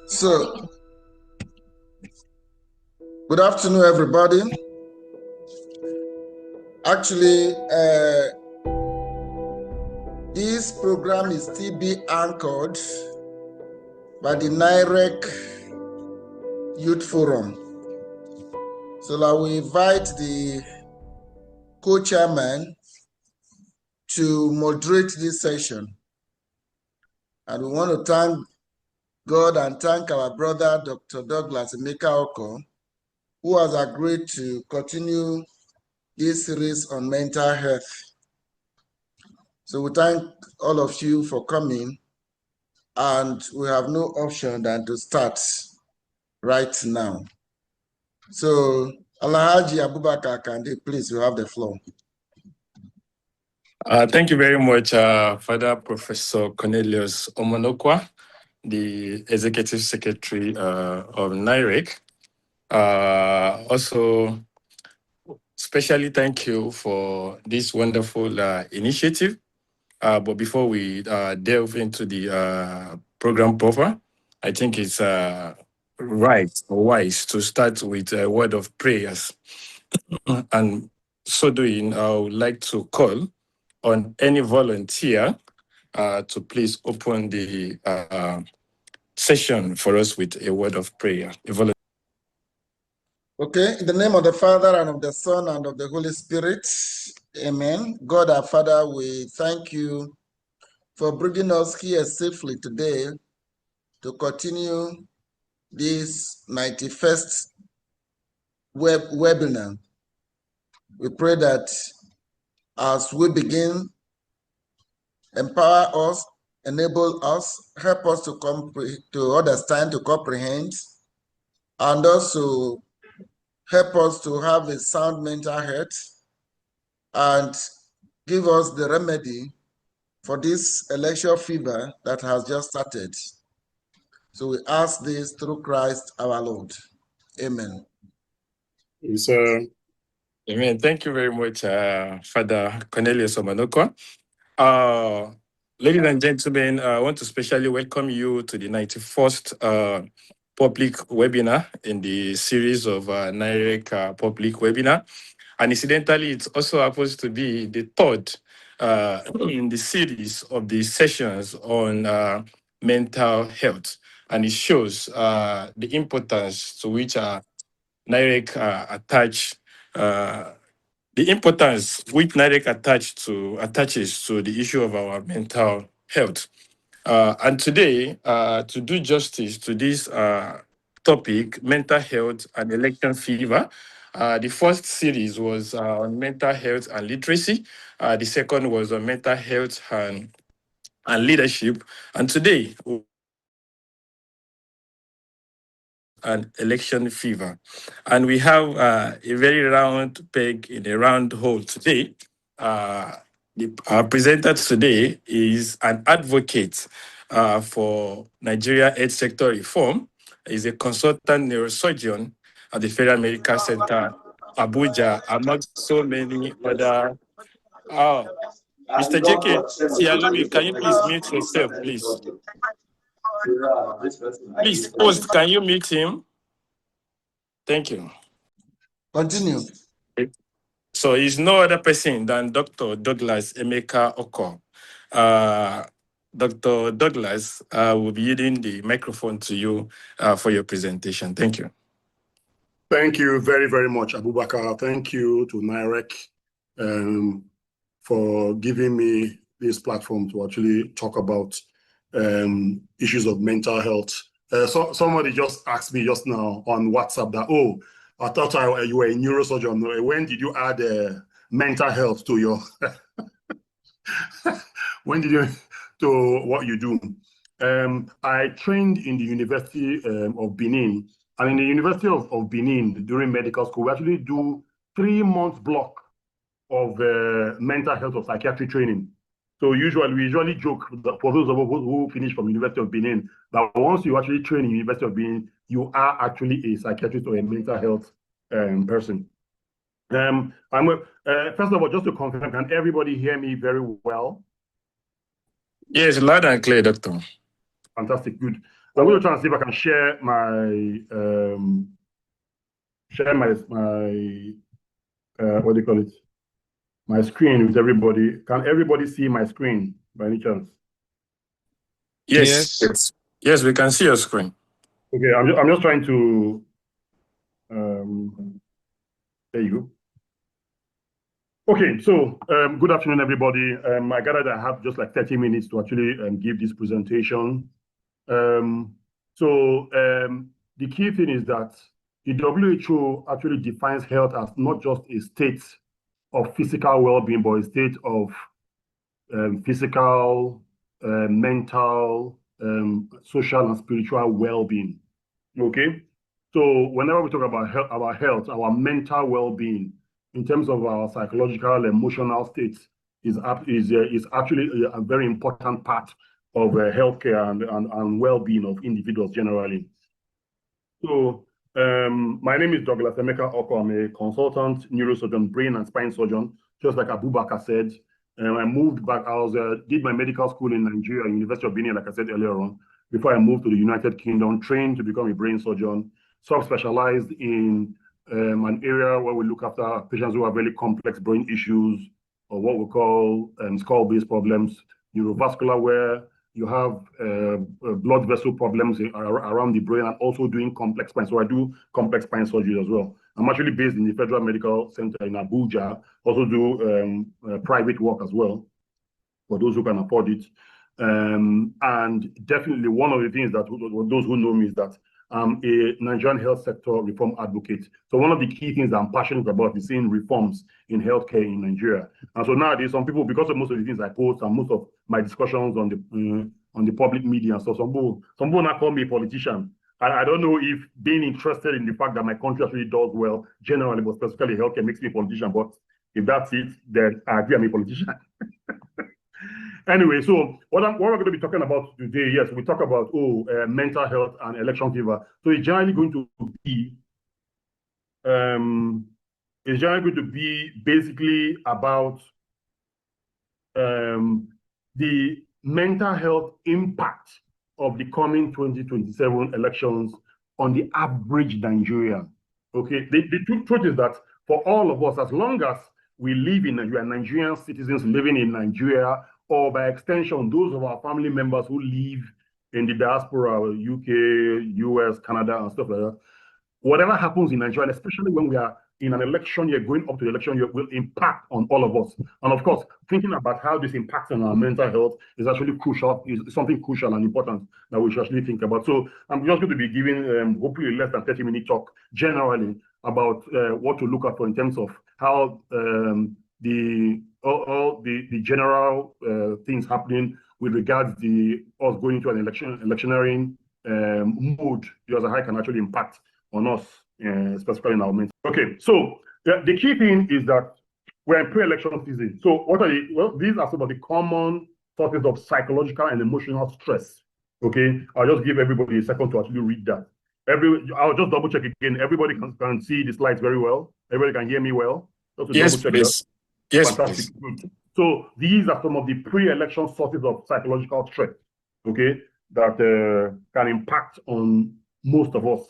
So, good afternoon, everybody. Actually, this program is still being anchored by the NIREC Youth Forum. So I will invite the co-chairman to moderate this session. And we want to thank God and thank our brother, Dr. Douglas EMEKA OKOR, who has agreed to continue this series on mental health. So we thank all of you for coming, and we have no option than to start right now. So ALHAJI ABUBAKAR AKANDE, please, you have the floor. Thank you very much, Father Professor Cornelius Omonokwa, the Executive Secretary of NIREC. Also, especially thank you for this wonderful initiative. But before we delve into the program proper, I think it's right or wise to start with a word of prayers. And so doing, I would like to call on any volunteer to please open the session for us with a word of prayer. Okay, in the name of the Father, and of the Son, and of the Holy Spirit, amen. God our Father, we thank you for bringing us here safely today to continue this 91st webinar. We pray that as we begin, empower us, enable us, help us to understand, to comprehend, and also help us to have a sound mental health and give us the remedy for this election fever that has just started. So we ask this through Christ our Lord. Amen. Yes, amen. Thank you very much, Father Cornelius Omonokwa. Ladies and gentlemen, I want to specially welcome you to the 91st public webinar in the series of NIREC public webinar. And incidentally, it also happens to be the third in the series of the sessions on mental health. And it shows the importance to which NIREC the importance which NIREC attaches to the issue of our mental health. And today, to do justice to this topic, mental health and election fever, the first series was on mental health and literacy. The second was on mental health and leadership. And today, and election fever. And we have a very round peg in a round hole today. Our presenter today is an advocate for Nigeria health sector reform. He's a consultant neurosurgeon at the Federal Medical Center, Abuja, among so many other. Mr. J.K. Sialumi, can you please mute yourself, please? Please, host, can you mute him? Thank you. Continue. So he's no other person than Dr. Douglas EMEKA OKOR. Dr. Douglas will be yielding the microphone to you for your presentation. Thank you. Thank you very, very much, Abubakar. Thank you to NIREC for giving me this platform to actually talk about issues of mental health. So somebody just asked me just now on WhatsApp that, oh, I thought you were a neurosurgeon. When did you add mental health to your, when did you, to what you do? I trained in the University of Benin. And in the University of Benin, during medical school, we actually do 3-month block of mental health or psychiatry training. So we usually joke for those of us who finish from University of Benin, that once you actually train in University of Benin, you are actually a psychiatrist or a mental health person. First of all, just to confirm, can everybody hear me very well? Yes, loud and clear, Doctor. Fantastic, good. So I'm going to try and see if I can share my what do you call it? My screen with everybody. Can everybody see my screen by any chance? Yes. Yes. Yes, we can see your screen. Okay, I'm just trying to. There you go. Okay, so good afternoon, everybody. I gathered I have just like 30 minutes to actually give this presentation. The key thing is that the WHO actually defines health as not just a state of physical well-being, but a state of physical, mental, social, and spiritual well-being. Okay, so whenever we talk about health, our mental well-being, in terms of our psychological, emotional states, is actually a very important part of healthcare and well-being of individuals generally. So my name is Douglas EMEKA OKOR. I'm a consultant neurosurgeon, brain and spine surgeon, just like ABUBAKAR said. I moved back. Did my medical school in Nigeria, University of Benin, like I said earlier on, before I moved to the United Kingdom, trained to become a brain surgeon, sub-specialized in an area where we look after patients who have very complex brain issues, or what we call skull-based problems, neurovascular, where you have blood vessel problems around the brain, and also doing complex spine. So I do complex spine surgery as well. I'm actually based in the Federal Medical Center in Abuja. Also do private work as well for those who can afford it. And definitely one of the things that those who know me is that I'm a Nigerian health sector reform advocate. So one of the key things I'm passionate about is seeing reforms in healthcare in Nigeria. And so nowadays, some people, because of most of the things I post and most of my discussions on the public media and stuff, some people now call me a politician. I don't know if being interested in the fact that my country actually does well generally, but specifically healthcare, makes me a politician. But if that's it, then I agree I'm a politician. Anyway, so what we're going to be talking about today, yes, we talk about mental health and election fever. So it's generally going to be basically about the mental health impact of the coming 2027 elections on the average Nigerian. Okay, the truth is that for all of us, as long as we live in Nigeria, Nigerian citizens living in Nigeria, or by extension, those of our family members who live in the diaspora, UK, US, Canada, and stuff like that, whatever happens in Nigeria, especially when we are in an election year, going up to the election year, will impact on all of us. And of course, thinking about how this impacts on our mental health is actually crucial, is something crucial and important that we should actually think about. So I'm just going to be giving hopefully less than 30-minute talk generally about what to look at for in terms of how all the general things happening with regards to us going into an electioneering mode, because how it can actually impact on us, specifically in our mental. Okay, so the key thing is that we're in pre-election season. So what are these are some of the common sources of psychological and emotional stress. Okay, I'll just give everybody a second to actually read that. I'll just double check again. Everybody can see the slides very well. Everybody can hear me well. Yes, please. Yes, fantastic. please. Good. So these are some of the pre-election sources of psychological stress, okay, that can impact on most of us,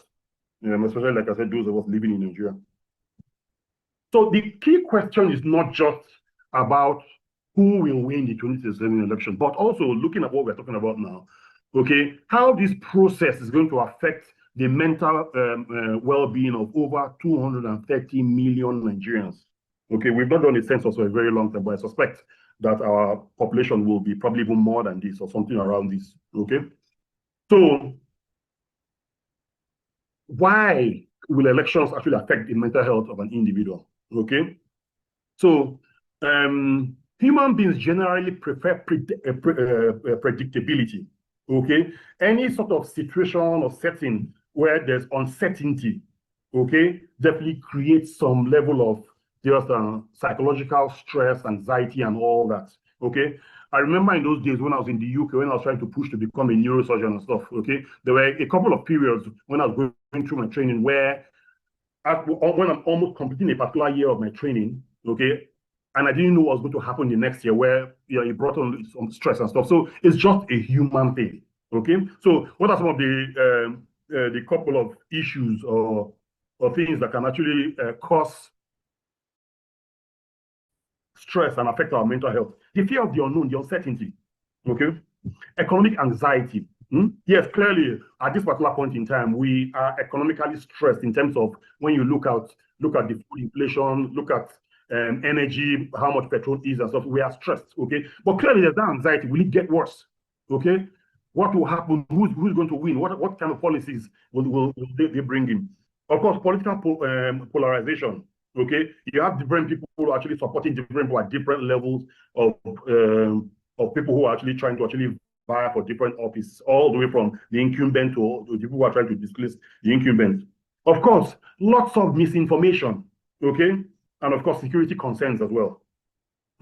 especially, like I said, those of us living in Nigeria. So the key question is not just about who will win the 2027 election, but also looking at what we're talking about now, okay, how this process is going to affect the mental well-being of over 230 million Nigerians. Okay, we've not done a census for a very long time, but I suspect that our population will be probably even more than this or something around this, okay? So why will elections actually affect the mental health of an individual, okay? So human beings generally prefer predictability, okay? Any sort of situation or setting where there's uncertainty, okay, definitely creates some level of just psychological stress, anxiety, and all that, okay? I remember in those days when I was in the UK, when I was trying to push to become a neurosurgeon and stuff, okay? There were a couple of periods when I was going through my training where, when I'm almost completing a particular year of my training, okay, and I didn't know what was going to happen the next year, where it brought on some stress and stuff. So it's just a human thing, Okay, so what are some of the couple of issues or things that can actually cause stress and affect our mental health? The fear of the unknown, the uncertainty. Okay, economic anxiety. Yes, clearly at this particular point in time, we are economically stressed in terms of when you look at the food inflation, look at energy, how much petrol is and stuff. We are stressed. Okay, but clearly there's that anxiety. Will it get worse? Okay, what will happen? Who's going to win? What kind of policies will they bring in? Of course, political polarization. Okay, you have different people who are actually supporting different people at different levels of people who are actually trying to actually vie for different offices, all the way from the incumbent to the people who are trying to displace the incumbent. Of course, lots of misinformation. Okay, and of course, security concerns as well.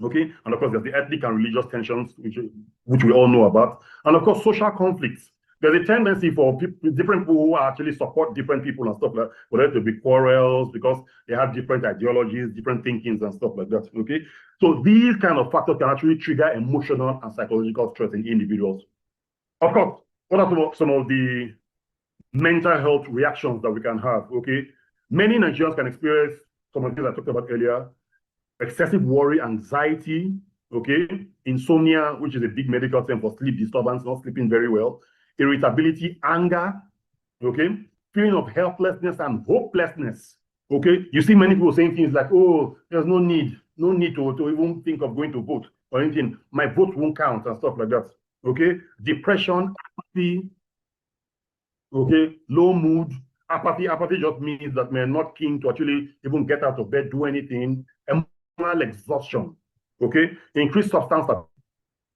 Okay, and of course, there's the ethnic and religious tensions, which we all know about, and of course, social conflicts. There's a tendency for different people who actually support different people and stuff like that, for there to be quarrels because they have different ideologies, different thinkings and stuff like that. Okay, so these kind of factors can actually trigger emotional and psychological stress in individuals. Of course, what are some of the mental health reactions that we can have? Okay, many Nigerians can experience some of the things I talked about earlier: excessive worry, anxiety, okay, insomnia, which is a big medical term for sleep disturbance, not sleeping very well, irritability, anger, okay, feeling of helplessness and hopelessness. Okay, you see many people saying things like, oh, there's no need to even think of going to vote or anything. My vote won't count and stuff like that. Okay, depression, apathy, okay, low mood. Apathy just means that we're not keen to actually even get out of bed, do anything. Emotional exhaustion, okay, increased substance abuse,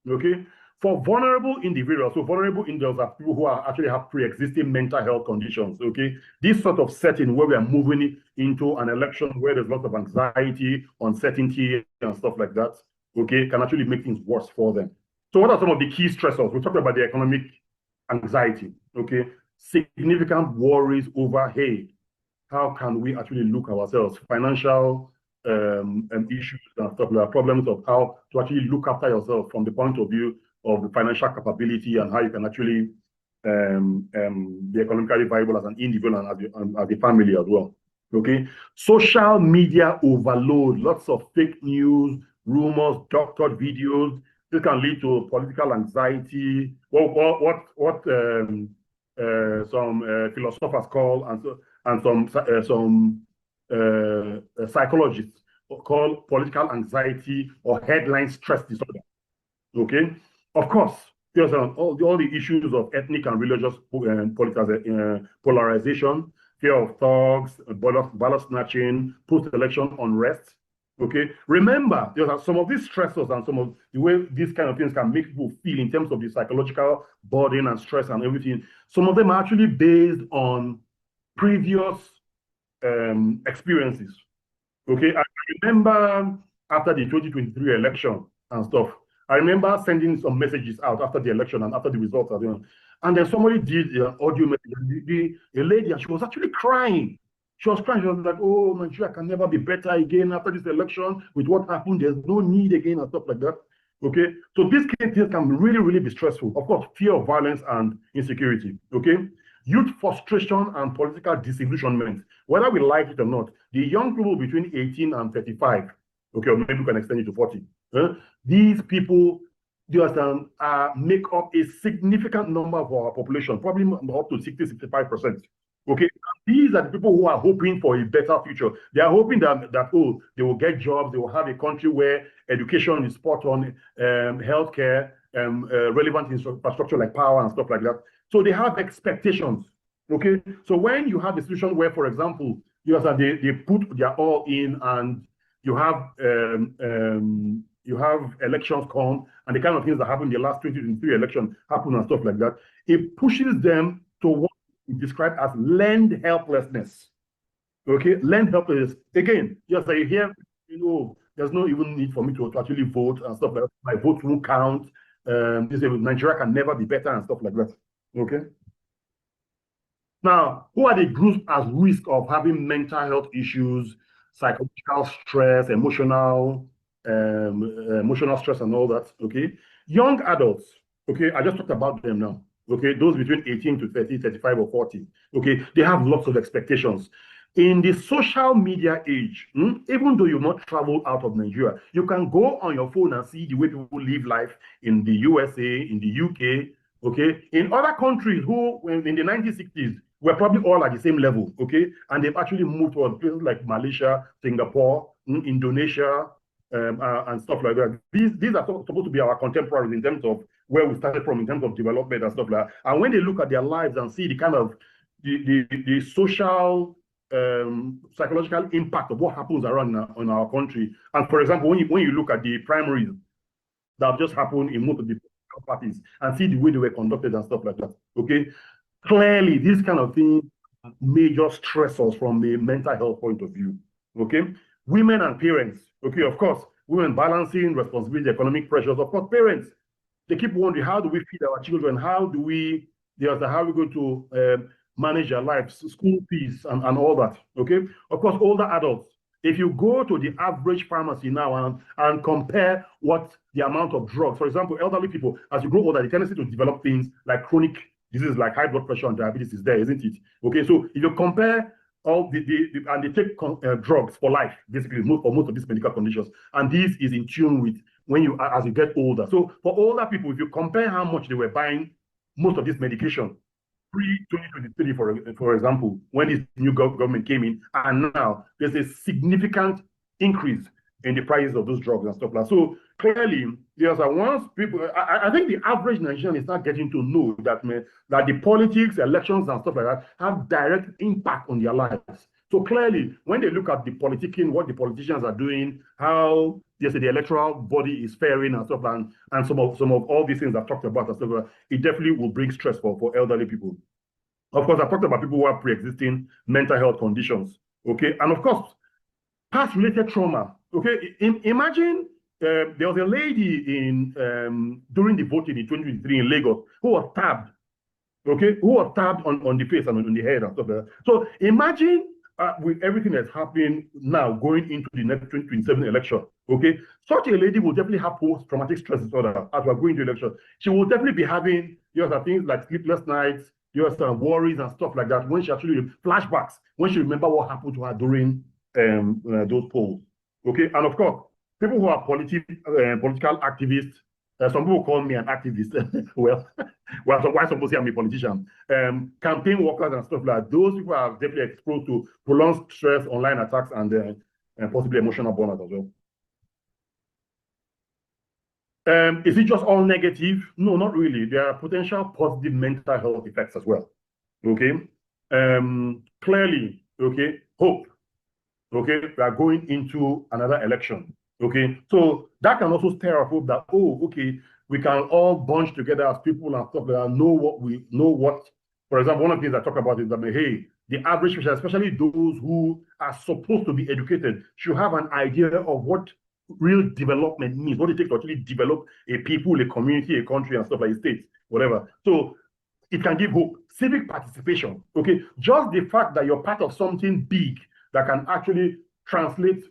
okay. For vulnerable individuals, so vulnerable individuals are people who actually have pre-existing mental health conditions, okay. This sort of setting where we are moving into an election where there's lots of anxiety, uncertainty, and stuff like that, okay, can actually make things worse for them. So what are some of the key stressors? We talked about the economic anxiety, okay. Significant worries over, hey, how can we actually look ourselves? Financial issues and stuff like that, problems of how to actually look after yourself from the point of view of the financial capability and how you can actually be economically viable as an individual and as a family as well. Okay, social media overload, lots of fake news, rumors, doctored videos. This can lead to political anxiety. What some philosophers call and some psychologists call political anxiety or headline stress disorder. Okay, of course, there's all the issues of ethnic and religious polarization, fear of thugs, ballot snatching, post-election unrest. Okay, remember, there are some of these stressors and some of the way these kind of things can make people feel in terms of the psychological burden and stress and everything. Some of them are actually based on previous experiences. Okay, I remember after the 2023 election and stuff, I remember sending some messages out after the election and after the results. And then somebody did an audio message. A lady, and she was actually crying. She was crying. She was like, oh, Nigeria can never be better again after this election. With what happened, there's no need again and stuff like that. Okay, so these things can really, really be stressful. Of course, fear of violence and insecurity. Okay, youth frustration and political disillusionment. Whether we like it or not, the young people between 18 and 35, okay, or maybe we can extend it to 40. These people, you understand, make up a significant number of our population, probably up to 60, 65%. Okay, these are the people who are hoping for a better future. They are hoping that oh, they will get jobs, they will have a country where education is spot on, healthcare, relevant infrastructure like power and stuff like that. So they have expectations. Okay, so when you have a situation where, for example, you understand, they put their all in, and you have elections come, and the kind of things that happened in the last 2023 election happen and stuff like that, it pushes them to what we describe as learned helplessness. Okay, learned helplessness. Again, yes, I hear, there's no even need for me to actually vote and stuff like that. My vote won't count. Nigeria can never be better and stuff like that. Okay. Now, who are the groups at risk of having mental health issues, psychological stress, emotional stress and all that? Okay. Young adults. Okay, I just talked about them now. okay, those between 18 to 30, 35 or 40, okay, they have lots of expectations. In the social media age, even though you've not traveled out of Nigeria, you can go on your phone and see the way people live life in the USA, in the UK, okay, in other countries who, in the 1960s, were probably all at the same level, okay, and they've actually moved to places like Malaysia, Singapore, Indonesia, and stuff like that. These are supposed to be our contemporaries in terms of where we started from, in terms of development and stuff like that. And when they look at their lives and see the kind of the social psychological impact of what happens around in our country, and for example, when you look at the primaries that have just happened in most of the parties and see the way they were conducted and stuff like that, okay, clearly these kind of things are major stressors from a mental health point of view, okay. Women and parents, okay, of course, women balancing responsibility, economic pressures, of course, parents, they keep wondering, how do we feed our children? How are we going to manage their lives, school fees, and all that, okay? Of course, older adults, if you go to the average pharmacy now and compare what the amount of drugs, for example, elderly people, as you grow older, the tendency to develop things like chronic diseases like high blood pressure and diabetes is there, isn't it? Okay, so if you compare all and they take drugs for life, basically, for most of these medical conditions, and this is in tune with as you get older. So for older people, if you compare how much they were buying most of this medication pre-2023, for example, when this new government came in, and now there's a significant increase in the prices of those drugs and stuff like that. So clearly, once people, I think the average Nigerian is not getting to know that the politics, elections, and stuff like that have direct impact on their lives. So clearly, when they look at the politicking, what the politicians are doing, how the electoral body is faring and stuff, and some of all these things I've talked about and stuff, it definitely will bring stress for elderly people. Of course, I've talked about people who have pre-existing mental health conditions, okay, and of course, past-related trauma. Okay, imagine there was a lady in during the voting in 2023 in Lagos who was stabbed. Okay, who was stabbed on the face and on the head and stuff like that. So imagine with everything that's happening now going into the next 2027 election. Okay, such a lady will definitely have post-traumatic stress disorder as we're going to election. She will definitely be having things like sleepless nights, worries and stuff like that. When she actually flashbacks, when she remember what happened to her during those polls. Okay, and of course, people who are political activists, some people call me an activist. Well, why some people say I'm a politician? Campaign workers and stuff like that, those people are definitely exposed to prolonged stress, online attacks, and possibly emotional burnout as well. Is it just all negative? No, not really. There are potential positive mental health effects as well. Okay, clearly, okay, hope. Okay, we are going into another election. Okay, so that can also stir up hope that, oh, okay, we can all bunch together as people and stuff like that, know what. For example, one of the things I talk about is that, hey, the average person, especially those who are supposed to be educated, should have an idea of what real development means, what it takes to actually develop a people, a community, a country, and stuff like a state, whatever. So it can give hope. Civic participation, okay, just the fact that you're part of something big that can actually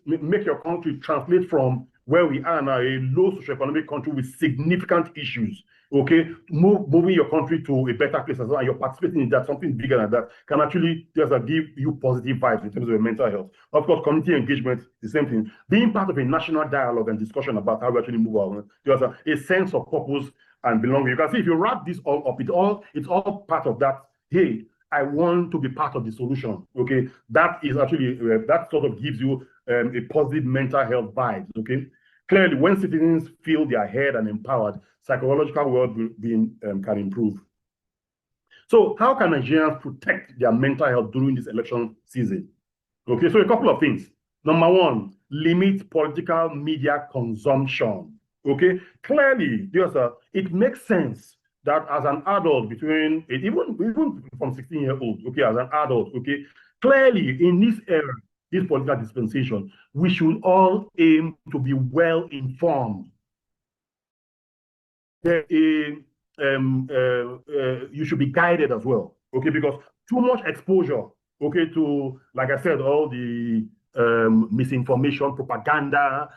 make your country translate from where we are now, a low socioeconomic country with significant issues, okay, moving your country to a better place as well, and you're participating in that, something bigger than that, can actually just give you positive vibes in terms of your mental health. Of course, community engagement, the same thing. Being part of a national dialogue and discussion about how we actually move our, there's a sense of purpose and belonging. You can see if you wrap this all up, it's all part of that. Hey, I want to be part of the solution. Okay, that is actually that sort of gives you a positive mental health vibe. Okay, clearly, when citizens feel they are heard and empowered, psychological well-being can improve. So, how can Nigerians protect their mental health during this election season? Okay, so a couple of things. Number one, limit political media consumption. Okay, clearly, it makes sense that as an adult, between even from 16 years old, okay, as an adult, okay, clearly in this era, this political dispensation, we should all aim to be well informed. You should be guided as well, okay, because too much exposure, okay, to, like I said, all the misinformation, propaganda,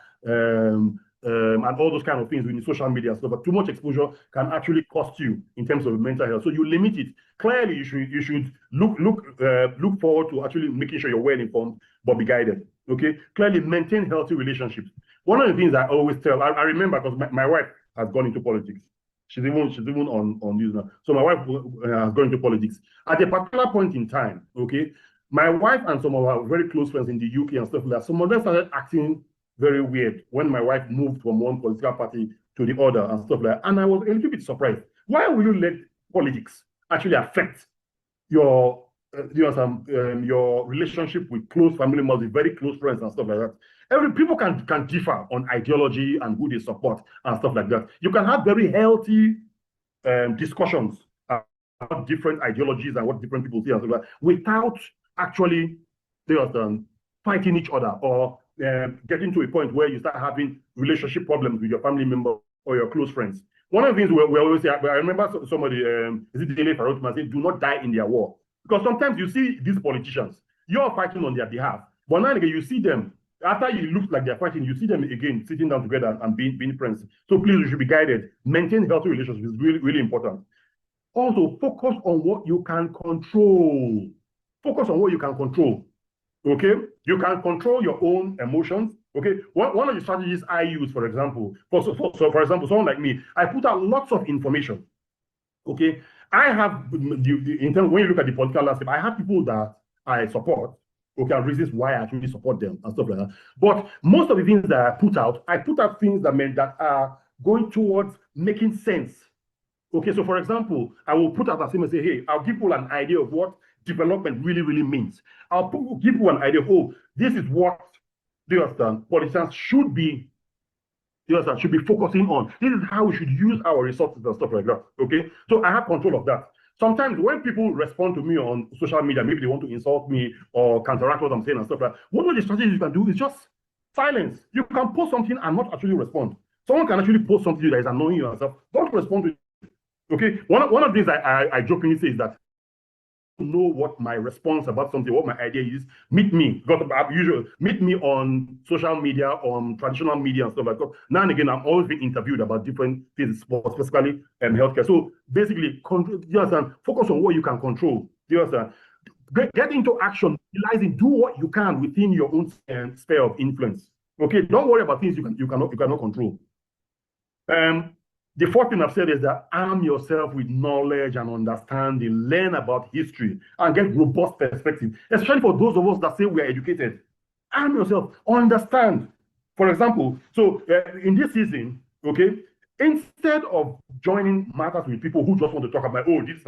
and all those kind of things with social media and stuff. But too much exposure can actually cost you in terms of mental health. So you limit it. Clearly, you should look forward to actually making sure you're well informed, but be guided. Okay. Clearly, maintain healthy relationships. One of the things I always tell, I remember because my wife has gone into politics. She's even on this now. So my wife has gone into politics. At a particular point in time, okay, my wife and some of our very close friends in the UK and stuff like that, some of them started acting very weird when my wife moved from one political party to the other and stuff like that. And I was a little bit surprised. Why will you let politics actually affect your your relationship with close family members, with very close friends and stuff like that? People can differ on ideology and who they support and stuff like that. You can have very healthy discussions about different ideologies and what different people see and stuff like that, without actually fighting each other or getting to a point where you start having relationship problems with your family member or your close friends. One of the things we always say, I remember somebody, is it Dele Farotman, saying, do not die in their war. Because sometimes you see these politicians, you're fighting on their behalf, but now again, you see them, after you look like they're fighting, you see them again sitting down together and being friends. So please, you should be guided. Maintain healthy relationships is really, really important. Also, focus on what you can control. Focus on what you can control. Okay, you can control your own emotions. Okay, one of the strategies I use, for example, for example, someone like me, I put out lots of information. Okay, I have in terms when you look at the political landscape, I have people that I support. Okay, and reasons why I actually support them and stuff like that. But most of the things that I put out things that are going towards making sense. Okay, so for example, I will put out a thing and say, hey, I'll give people an idea of what development really, really means. I'll give you an idea of, oh, this is what politicians should be focusing on. This is how we should use our resources and stuff like that. Okay, so I have control of that. Sometimes when people respond to me on social media, maybe they want to insult me or counteract what I'm saying and stuff like that. One of the strategies you can do is just silence. You can post something and not actually respond. Someone can actually post something that is annoying you and stuff. Don't respond to it. Okay, one of the things I jokingly say is that know what my response about something, what my idea is, meet me. Because usually meet me on social media, on traditional media and stuff like that. Now and again, I'm always being interviewed about different things, specifically healthcare. So basically, focus on what you can control. Do you understand? Get into action, realizing, do what you can within your own sphere of influence. Okay, don't worry about things you cannot control. The fourth thing I've said is that arm yourself with knowledge and understanding, learn about history, and get robust perspective, especially for those of us that say we are educated. Arm yourself, understand. For example, so in this season, okay, instead of joining matters with people who just want to talk about, oh, this is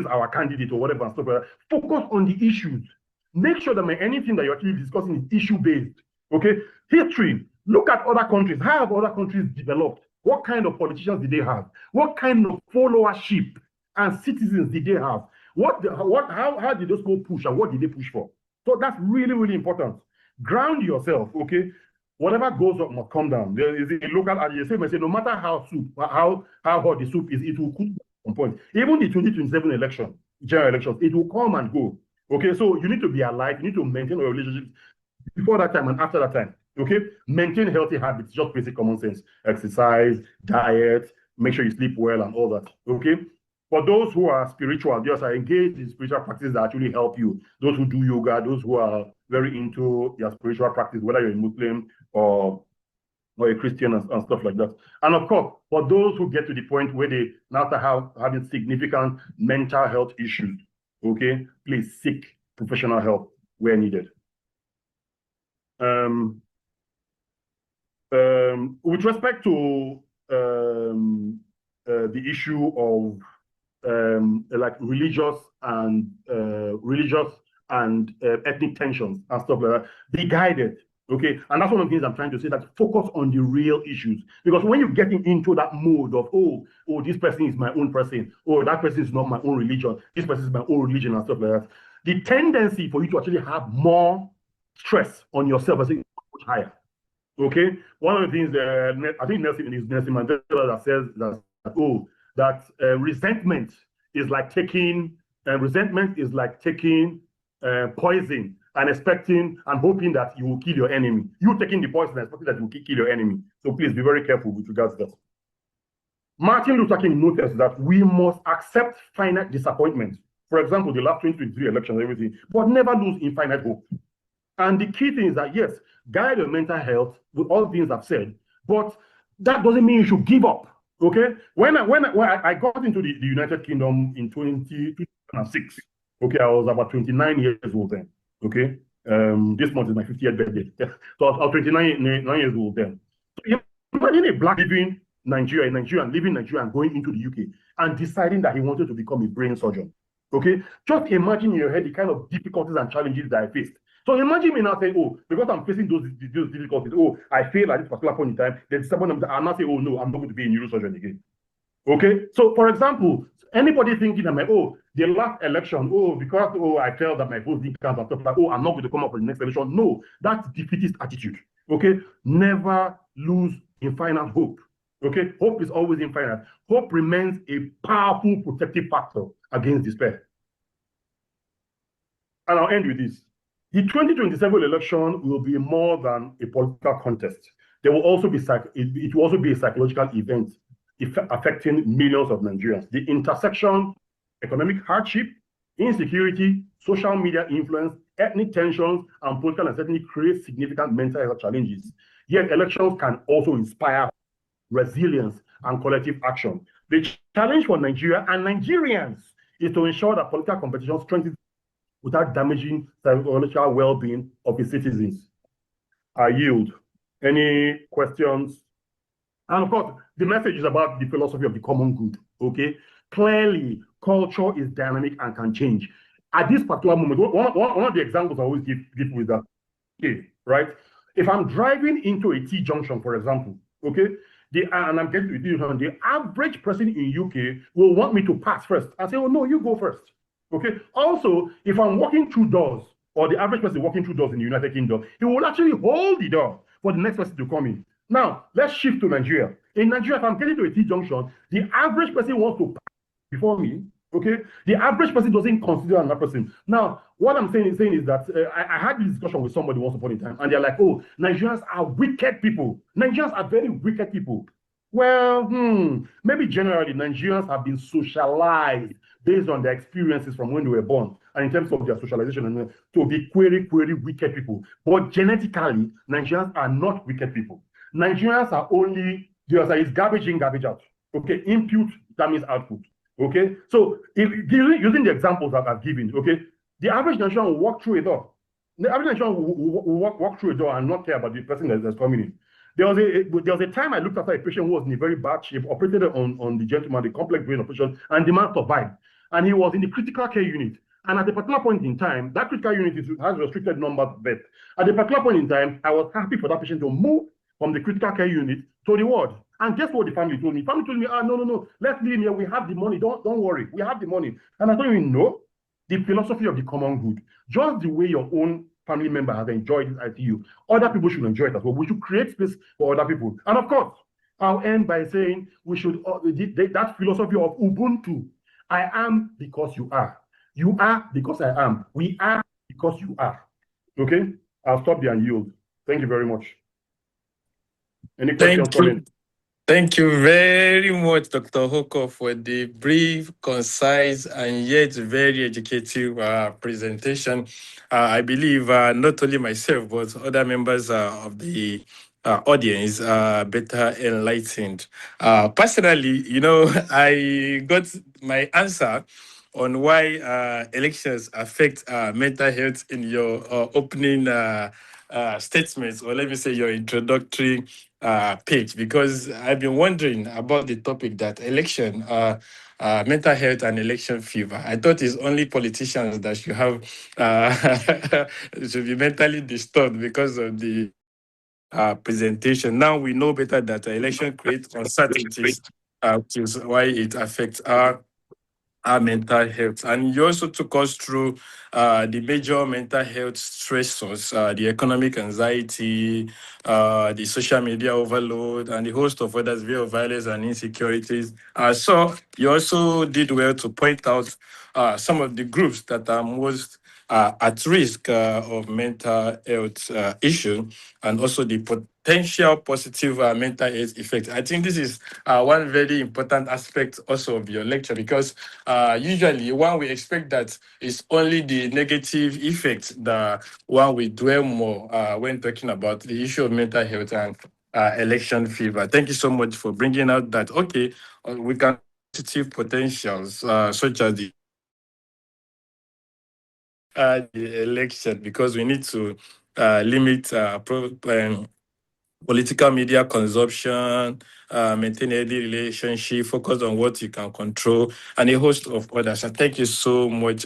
our candidate or whatever and stuff like that, focus on the issues. Make sure that anything that you're actually discussing is issue-based. Okay, history. Look at other countries. How have other countries developed? What kind of politicians did they have? What kind of followership and citizens did they have? How did those people push and what did they push for? So that's really, really important. Ground yourself, okay? Whatever goes up must come down. There is a local adage, say, no matter how hot the soup is, it will cook on point. Even the 2027 general elections, it will come and go. Okay, so you need to be alive, you need to maintain your relationships before that time and after that time. Okay, maintain healthy habits, just basic common sense, exercise, diet, make sure you sleep well and all that. Okay, for those who are spiritual, just are engaged in spiritual practices that actually help you. Those who do yoga, those who are very into their spiritual practice, whether you're a Muslim or a Christian and stuff like that. And of course, for those who get to the point where they now start having significant mental health issues, okay, please seek professional help where needed. With respect to the issue of like religious and ethnic tensions and stuff like that, be guided. Okay, and that's one of the things I'm trying to say, that focus on the real issues. Because when you're getting into that mode of, oh, this person is my own person, or that person is not my own religion, this person is my own religion and stuff like that, the tendency for you to actually have more stress on yourself is much higher. Okay, one of the things I think Nelson Mandela that says that resentment is like taking poison and expecting and hoping that you will kill your enemy. You taking the poison and expecting that you will kill your enemy. So please be very careful with regards to that. Martin Luther King noticed that we must accept finite disappointment. For example, the last 2023 elections, everything, but never lose infinite hope. And the key thing is that, yes, guide your mental health with all the things I've said, but that doesn't mean you should give up, okay? When I got into the United Kingdom in 2006, okay, I was about 29 years old then, okay? This month is my 50th birthday. So I was 29 years old then. So imagine a black living Nigeria, living Nigeria and going into the UK and deciding that he wanted to become a brain surgeon, okay? Just imagine in your head the kind of difficulties and challenges that I faced. So imagine me now saying, oh, because I'm facing those difficulties, oh, I failed at this particular point in time, then someone and now say, oh no, I'm not going to be a neurosurgeon again. Okay? So for example, anybody thinking that the last election, because I felt that my vote didn't count and stuff like, I'm not going to come up for the next election. No, that's defeatist attitude. Okay? Never lose infinite hope. Okay? Hope is always infinite. Hope remains a powerful protective factor against despair. And I'll end with this. The 2027 election will be more than a political contest. There will also be it will also be a psychological event affecting millions of Nigerians. The intersection, economic hardship, insecurity, social media influence, ethnic tensions, and political uncertainty create significant mental health challenges. Yet elections can also inspire resilience and collective action. The challenge for Nigeria and Nigerians is to ensure that political competition strengthens without damaging psychological well-being of its citizens. I yield. Any questions? And of course, the message is about the philosophy of the common good, okay? Clearly, culture is dynamic and can change. At this particular moment, one of the examples I always give with that, okay, right? If I'm driving into a T-junction, for example, okay, and I'm getting to a T-junction, the average person in UK will want me to pass first. I say, oh no, you go first. Okay. Also, if I'm walking through doors, or the average person walking through doors in the United Kingdom, he will actually hold the door for the next person to come in. Now, let's shift to Nigeria. In Nigeria, if I'm getting to a T-junction, the average person wants to pass before me. Okay. The average person doesn't consider another person. Now, what I'm saying is that I had this discussion with somebody once upon a time, and they're like, oh, Nigerians are wicked people. Nigerians are very wicked people. Well, maybe generally Nigerians have been socialized based on their experiences from when they were born and in terms of their socialization to be query wicked people. But genetically, Nigerians are not wicked people. Nigerians are only, it's garbage in, garbage out. Okay, input, that means output. Okay, so using the examples that I've given, okay, the average Nigerian will walk through a door. The average Nigerian will walk through a door and not care about the person that's coming in. There was a time I looked after a patient who was in a very bad shape, operated on the gentleman, the complex brain operation, and the man survived. And he was in the critical care unit. And at a particular point in time, that critical unit has restricted number of beds. At a particular point in time, I was happy for that patient to move from the critical care unit to the ward. And guess what the family told me? The family told me, no, let's leave him here. We have the money. Don't worry. We have the money. And I told him, no, the philosophy of the common good. Just the way your own family member has enjoyed it at you, other people should enjoy it as well. We should create space for other people. And of course, I'll end by saying we should, that philosophy of Ubuntu. I am because you are. You are because I am. We are because you are. Okay? I'll stop there and yield. Thank you very much. Any questions, Colin? Thank you very much, Dr. Okor, for the brief, concise, and yet very educative presentation. I believe not only myself, but other members of the audience better enlightened. Personally, I got my answer on why elections affect mental health in your opening statements, or let me say your introductory page, because I've been wondering about the topic that election, mental health and election fever. I thought it's only politicians that should have should be mentally disturbed because of the presentation. Now we know better that election creates uncertainties, which is why it affects our mental health. And you also took us through the major mental health stressors, the economic anxiety, the social media overload, and the host of others, via violence and insecurities. So you also did well to point out some of the groups that are most at risk of mental health issues, and also the potential positive mental health effects. I think this is one very important aspect also of your lecture, because usually one we expect that it's only the negative effects that one will dwell more when talking about the issue of mental health and election fever. Thank you so much for bringing out that, okay, we can positive potentials such as the election, because we need to limit political media consumption, maintain a healthy relationship, focus on what you can control, and a host of others. And thank you so much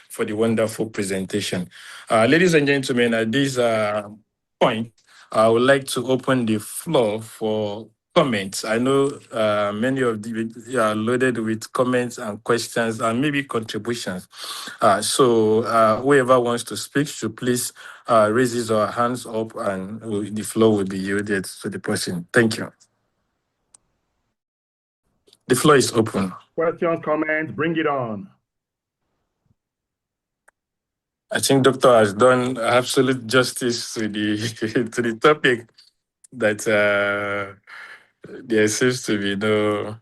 for the wonderful presentation. Ladies and gentlemen, at this point, I would like to open the floor for comments. I know many of you are loaded with comments and questions and maybe contributions. So whoever wants to speak should please raise his or her hands up, and the floor will be yielded to the person. Thank you. The floor is open. Questions, comments, bring it on. I think Doctor has done absolute justice to the to the topic, that there seems to be no.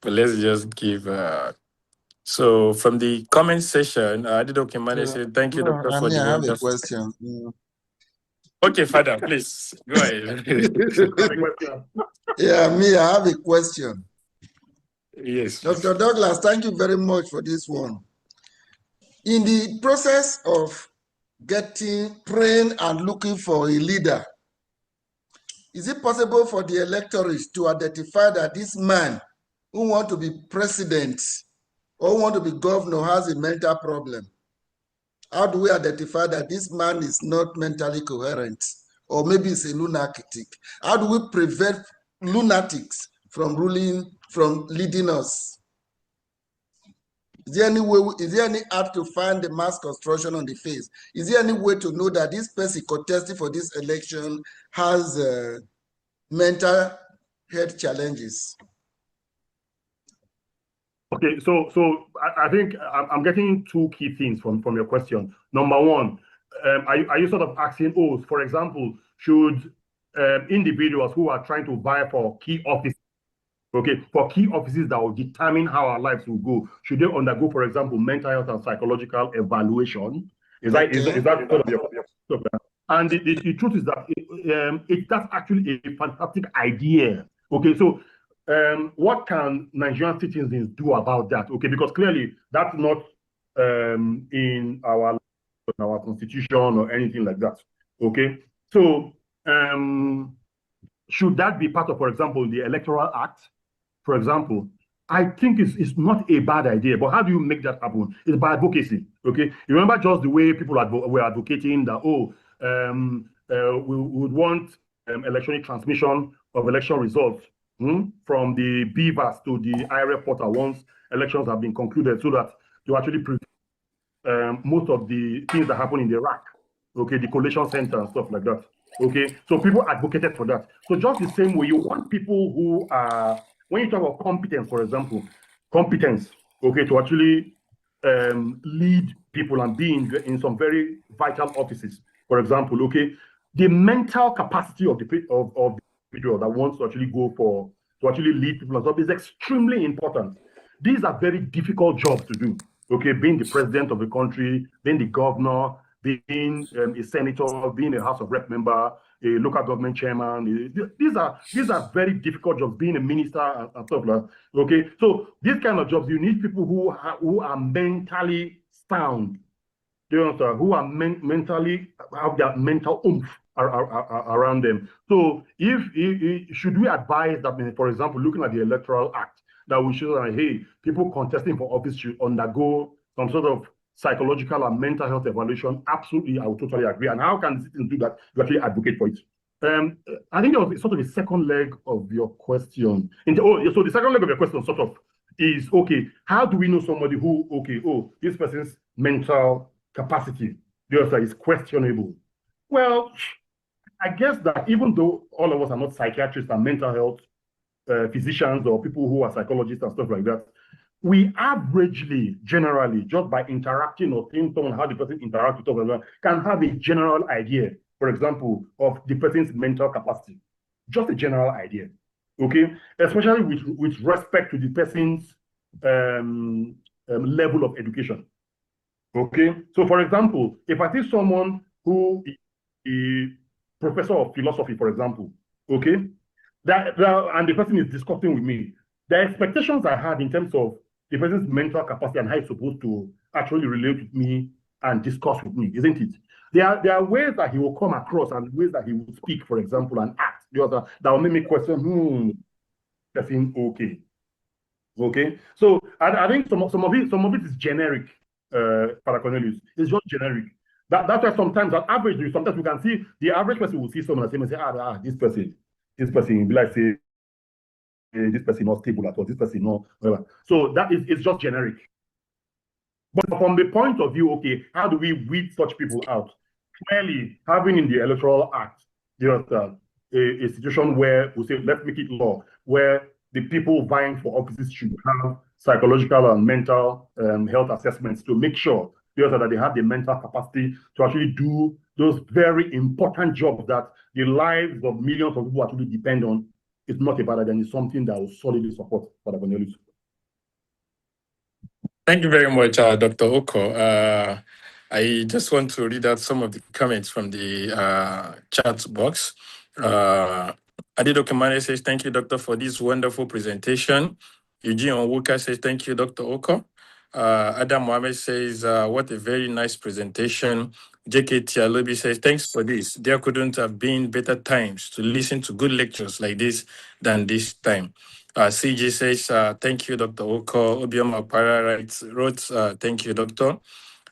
But let's just give. So from the comment section, Adidokimane said, "Thank you, Doctor, for the I have a wonderful." question. Okay, Father, please go ahead. Yeah, me, I have a question. Yes. Dr. Douglas, thank you very much for this one. In the process of getting, praying and looking for a leader, is it possible for the electorate to identify that this man who wants to be president or want to be governor has a mental problem? How do we identify that this man is not mentally coherent, or maybe he's a lunatic? How do we prevent lunatics from leading us? Is there any way? Is there any art to find the mass construction on the face? Is there any way to know that this person contesting for this election has mental health challenges? Okay, so I think I'm getting two key things from your question. Number one, are you sort of asking, for example, should individuals who are trying to vie for key offices, for key offices that will determine how our lives will go, should they undergo, for example, mental health and psychological evaluation? Is that sort of your question? And the truth is that that's actually a fantastic idea. Okay, so what can Nigerian citizens do about that? Okay, because clearly that's not in our constitution or anything like that. Okay, so should that be part of, for example, the Electoral Act? For example, I think it's not a bad idea, but how do you make that happen? It's by advocacy. Okay, you remember just the way people were advocating that we would want electronic transmission of election results from the BVAS to the NIREC portal once elections have been concluded, so that you actually prevent most of the things that happen in the RAC, okay, the collation center and stuff like that. Okay, so people advocated for that. So just the same way, you want people who are, when you talk about competence, for example, okay, to actually lead people and be in some very vital offices, for example, okay, the mental capacity of the individual that wants to actually to actually lead people and stuff is extremely important. These are very difficult jobs to do. Okay, being the president of the country, being the governor, being a senator, being a House of Rep member, a local government chairman. These are very difficult jobs, being a minister and stuff like that. Okay, so these kind of jobs, you need people who are mentally sound. Do you understand? Who are mentally, have their mental oomph around them. So should we advise that, for example, looking at the Electoral Act, that we should say, hey, people contesting for office should undergo some sort of psychological and mental health evaluation? Absolutely, I would totally agree. And how can citizens do that to actually advocate for it? I think that was sort of the second leg of your question. So the second leg of your question sort of is, okay, how do we know somebody who, this person's mental capacity is questionable? Well, I guess that even though all of us are not psychiatrists and mental health physicians or people who are psychologists and stuff like that, we averagely, generally, just by interacting or seeing someone, how the person interacts with others, can have a general idea, for example, of the person's mental capacity. Just a general idea, okay? Especially with respect to the person's level of education, okay? So, for example, if I see someone who is a professor of philosophy, for example, okay, and the person is discussing with me, the expectations I had in terms of the person's mental capacity and how he's supposed to actually relate with me and discuss with me, isn't it? There are ways that he will come across and ways that he will speak, for example, and act that will make me question, person okay. Okay, so I think some of it is generic, Father Cornelius. It's just generic. That's why sometimes on average, sometimes we can see the average person will see someone and say, this person, be like say, this person not stable at all, this person not whatever. So it's just generic. But from the point of view, okay, how do we weed such people out? Clearly, having in the Electoral Act, there's a situation where we say, let's make it law, where the people vying for offices should have psychological and mental health assessments to make sure that they have the mental capacity to actually do those very important jobs that the lives of millions of people actually depend on. It's not a bad idea, and it's something that will solidly support Father Cornelius. Thank you very much, Dr. OKOR. I just want to read out some of the comments from the chat box. Adedoke Mane says, thank you, Doctor, for this wonderful presentation. Eugene Onwuka says, thank you, Dr. OKOR. Adam Mohammed says, what a very nice presentation. JK Tialobi says, thanks for this. There couldn't have been better times to listen to good lectures like this than this time. CJ says, thank you, Dr. OKOR. Obioma Para wrote, thank you, Doctor.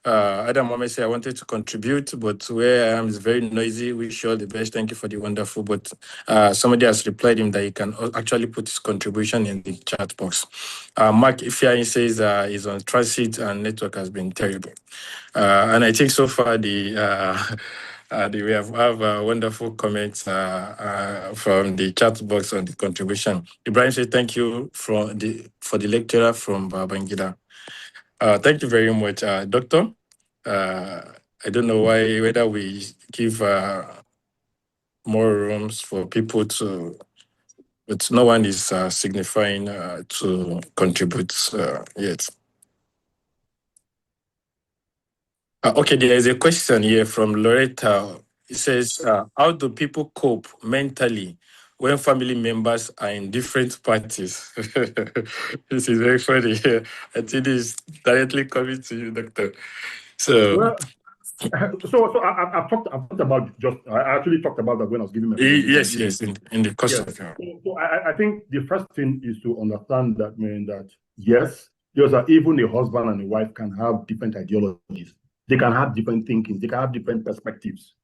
Adam Mohammed said, I wanted to contribute, but where I am is very noisy. Wish you all the best. Thank you for the wonderful. But somebody has replied him that he can actually put his contribution in the chat box. Mark Ifeanyi says he's on transit and network has been terrible. And I think so far we have wonderful comments from the chat box on the contribution. Ibrahim said, thank you for the lecturer from Babangida. Thank you very much, Doctor. I don't know whether we give more rooms for people to, but no one is signifying to contribute yet. Okay, there is a question here from Loretta. It says, how do people cope mentally when family members are in different parties? This is very funny. I think this is directly coming to you, Doctor. So, well, I've talked about I actually talked about that when I was giving my yes, in the course of So I think the first thing is to understand that yes, even a husband and a wife can have different ideologies. They can have different thinking. They can have different perspectives.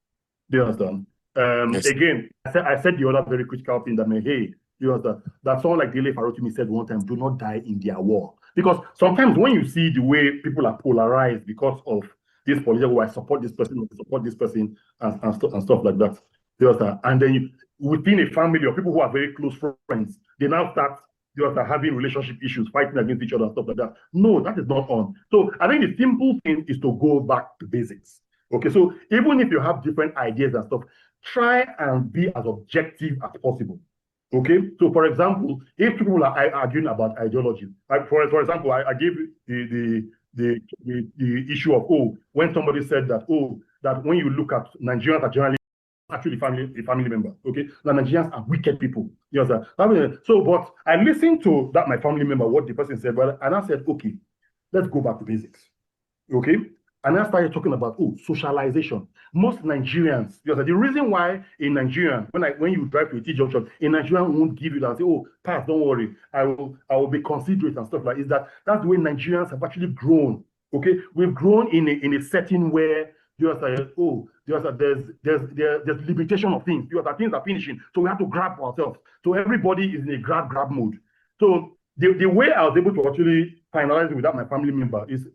Do you understand? Yes. Again, I said the other very critical thing that hey, you understand that someone like Dele Farotimi said one time, do not die in their war. Because sometimes when you see the way people are polarized because of this political, I support this person, I support this person, and stuff like that. You understand? And then within a family or people who are very close friends, they now start having relationship issues, fighting against each other and stuff like that. No, that is not on. So I think the simple thing is to go back to basics. Okay, so even if you have different ideas and stuff, try and be as objective as possible. Okay, so for example, if people are arguing about ideology, for example, I gave the issue of when somebody said that that when you look at Nigerians are generally actually a family member. Okay, the Nigerians are wicked people. You know, so but I listened to that my family member what the person said, and I said, okay, let's go back to basics. Okay. And I started talking about socialization. Most Nigerians, the reason why in Nigeria, when you drive to a T-junction, a Nigerian won't give you that, say, pass, don't worry, I will be considerate and stuff like that. That's the way Nigerians have actually grown. Okay, we've grown in a setting where there's limitation of things. Things are finishing, so we have to grab ourselves. So everybody is in a grab mode. So the way I was able to actually finalize it without my family member is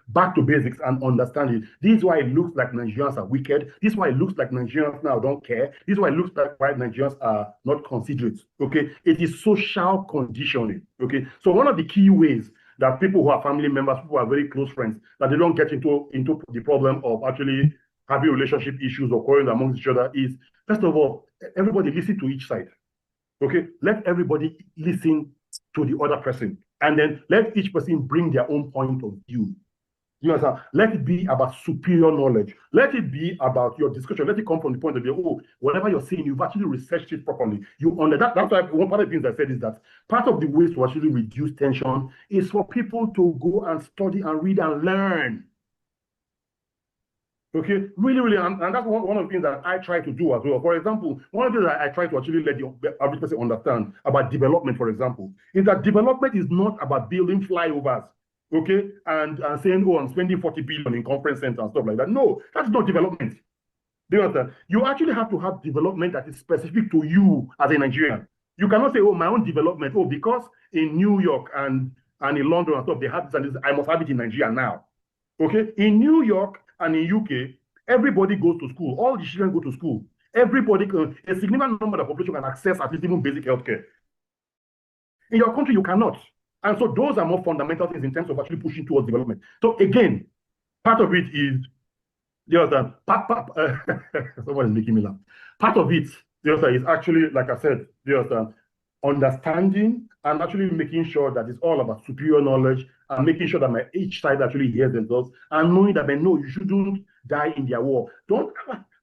back to basics and understanding. This is why it looks like Nigerians are wicked. This is why it looks like Nigerians now don't care. This is why it looks like why Nigerians are not considerate. Okay, it is social conditioning. Okay, so one of the key ways that people who are family members, people who are very close friends, that they don't get into the problem of actually having relationship issues or quarreling amongst each other is, first of all, everybody listen to each side. Okay, let everybody listen to the other person, and then let each person bring their own point of view. You understand? Let it be about superior knowledge. Let it be about your discussion. Let it come from the point of view, oh, whatever you're saying, you've actually researched it properly. That's why one of the things I said is that part of the ways to actually reduce tension is for people to go and study and read and learn. Okay, really, and that's one of the things that I try to do as well. For example, one of the things that I try to actually let the average person understand about development, for example, is that development is not about building flyovers, okay, and saying, oh, I'm spending 40 billion in conference center and stuff like that. No, that's not development. Do you understand? You actually have to have development that is specific to you as a Nigerian. You cannot say, oh, my own development, oh, because in New York and in London and stuff, they have this and this, I must have it in Nigeria now. Okay, in New York and in UK, everybody goes to school. All the children go to school. Everybody, a significant number of the population can access at least even basic healthcare. In your country, you cannot. And so those are more fundamental things in terms of actually pushing towards development. So again, part of it is, you understand, someone is making me laugh. Part of it, you understand, is actually, like I said, you understand, understanding and actually making sure that it's all about superior knowledge and making sure that each side actually hears themselves and knowing that they know you shouldn't die in their war.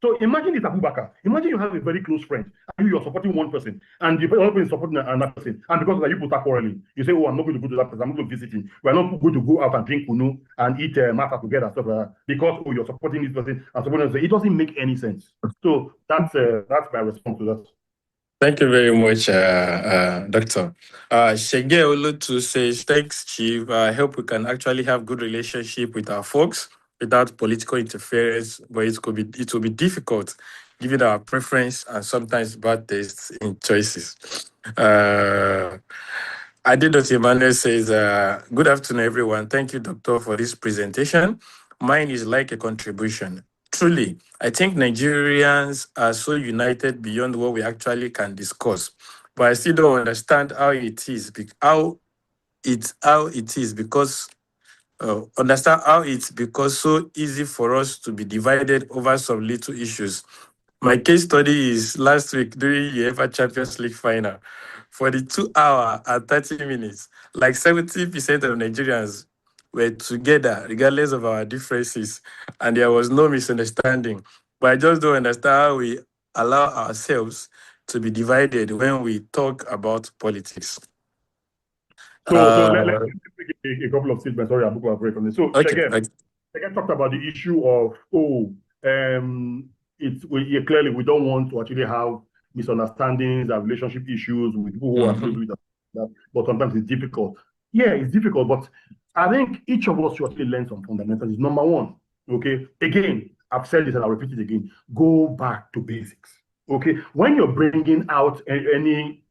So imagine it's ABUBAKAR. Imagine you have a very close friend and you're supporting one person and the other person is supporting another person. And because of that, you put that quarreling. You say, oh, I'm not going to go to that person. I'm not going to visit him. We're not going to go out and drink kunu and eat mata together and stuff like that. Because, oh, you're supporting this person and supporting this. It doesn't make any sense. So that's my response to that. Thank you very much, Doctor. Shege Olutu says, thanks, Chief. I hope we can actually have good relationship with our folks without political interference, but it will be difficult given our preference and sometimes bad taste in choices. Adidot Emmanuel says, good afternoon, everyone. Thank you, Doctor, for this presentation. Mine is like a contribution. Truly, I think Nigerians are so united beyond what we actually can discuss. But I still don't understand how it is because so easy for us to be divided over some little issues. My case study is last week during UEFA Champions League final. For the 2 hours and 30 minutes, like 70% of Nigerians were together, regardless of our differences, and there was no misunderstanding. But I just don't understand how we allow ourselves to be divided when we talk about politics. So let's make a couple of statements. Sorry, I'm going to break on this. So okay. Again, talked about the issue of, clearly we don't want to actually have misunderstandings and relationship issues with people who are with that, but sometimes it's difficult. Yeah, it's difficult, but I think each of us should actually learn some fundamentals. Number one, okay, again, I've said this and I'll repeat it again, go back to basics. Okay, when you're bringing out any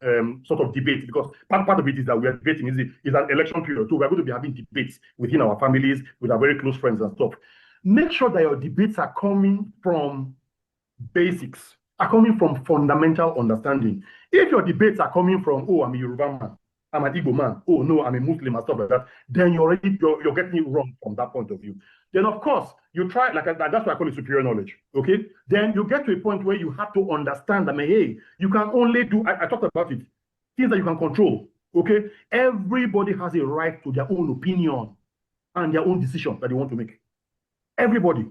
sort of debate, because part of it is that we are debating, is an election period, so we're going to be having debates within our families, with our very close friends and stuff. Make sure that your debates are coming from basics, are coming from fundamental understanding. If your debates are coming from, oh, I'm a Yoruba man, I'm an Igbo man, oh no, I'm a Muslim and stuff like that, then you're getting it wrong from that point of view. Then of course, you try, that's why I call it superior knowledge, okay? Then you get to a point where you have to understand that, hey, you can only do, I talked about it, things that you can control, okay? Everybody has a right to their own opinion and their own decision that they want to make. Everybody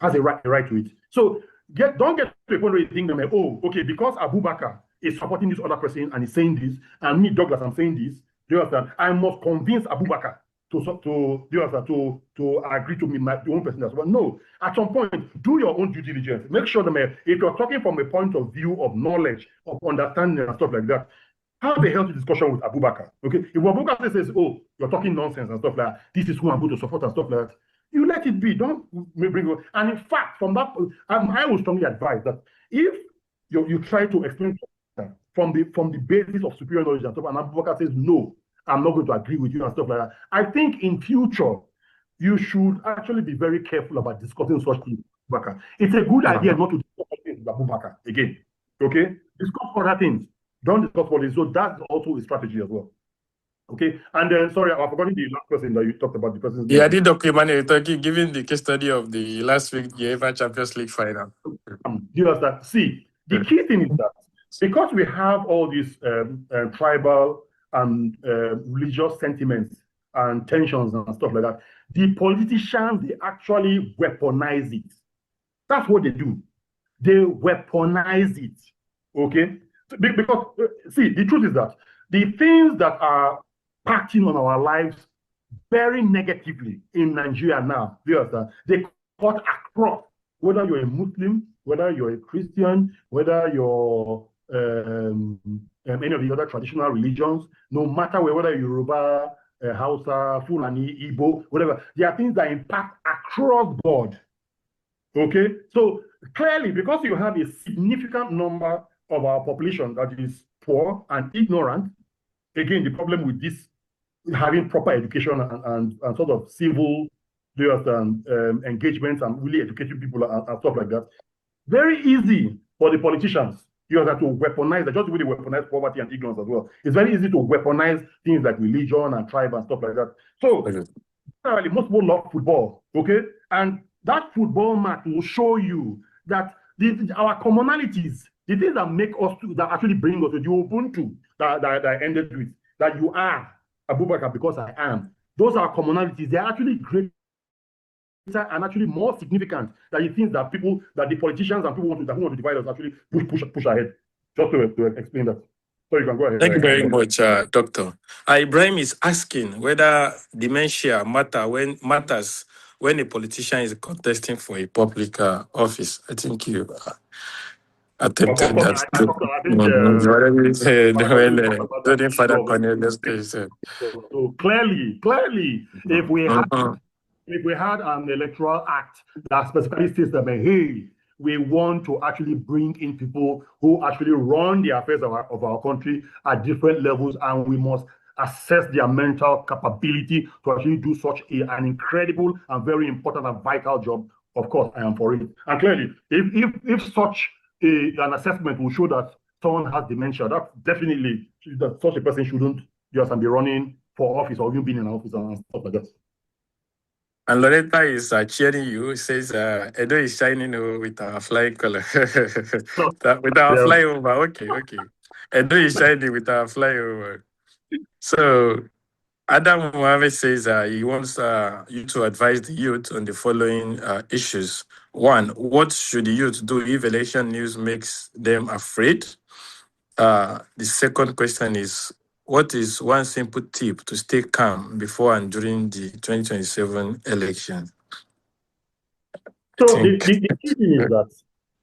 has a right to it. So don't get to a point where you think, oh, okay, because ABUBAKAR is supporting this other person and is saying this, and me, Douglas, I'm saying this, do you understand? I must convince ABUBAKAR to agree to me, my own person as well. No, at some point, do your own due diligence. Make sure that if you're talking from a point of view of knowledge, of understanding and stuff like that, have a healthy discussion with ABUBAKAR. Okay, if ABUBAKAR says, oh, you're talking nonsense and stuff like that, this is who I'm going to support and stuff like that, you let it be. Don't bring it. And in fact, from that, I would strongly advise that if you try to explain from the basis of superior knowledge and stuff, and ABUBAKAR says, no, I'm not going to agree with you and stuff like that, I think in future, you should actually be very careful about discussing such things with ABUBAKAR. It's a good idea not to discuss things with ABUBAKAR again. Okay? Discuss other things. Don't discuss politics. So that's also a strategy as well. Okay, and then sorry, I forgot the last person that you talked about. The person. Yeah, the documentary talking, given the case study of the last week UEFA Champions League final. You understand? See, the key thing is that because we have all these tribal and religious sentiments and tensions and stuff like that, the politicians, they actually weaponize it. That's what they do. They weaponize it. Okay? Because, see, the truth is that the things that are impacting on our lives very negatively in Nigeria now, they cut across, whether you're a Muslim, whether you're a Christian, whether you're any of the other traditional religions, no matter whether you're Yoruba, Hausa, Fulani, Igbo, whatever, there are things that impact across board. Okay, so clearly, because you have a significant number of our population that is poor and ignorant, again, the problem with this having proper education and sort of civil engagements and really educating people and stuff like that, very easy for the politicians to weaponize, just the way they weaponize poverty and ignorance as well. It's very easy to weaponize things like religion and tribe and stuff like that. So, generally, most people love football, okay? And that football match will show you that our commonalities, the things that make us, that actually bring us to the Ubuntu that I ended with, that you are Abubakar because I am. Those are commonalities. They're actually greater and actually more significant than the things that the politicians and people who want to divide us actually push ahead. Just to explain that. So you can go ahead. Thank you very much, Doctor. Ibrahim is asking whether dementia matters when a politician is contesting for a public office. I think you attempted that. So clearly, if we had an electoral act that specifically says that, hey, we want to actually bring in people who actually run the affairs of our country at different levels, and we must assess their mental capability to actually do such an incredible and very important and vital job, of course, I am for it. And clearly, if such an assessment will show that someone has dementia, that definitely that such a person shouldn't just be running for office or even being in an office and stuff like that. And Loretta is cheering you. Says Edo is shining with our flying color. With our flyover. Okay. Edo is shining with our flyover. So Adam Mohammed says he wants you to advise the youth on the following issues. 1, what should the youth do if election news makes them afraid? The second question is, what is one simple tip to stay calm before and during the 2027 election? So the key thing is that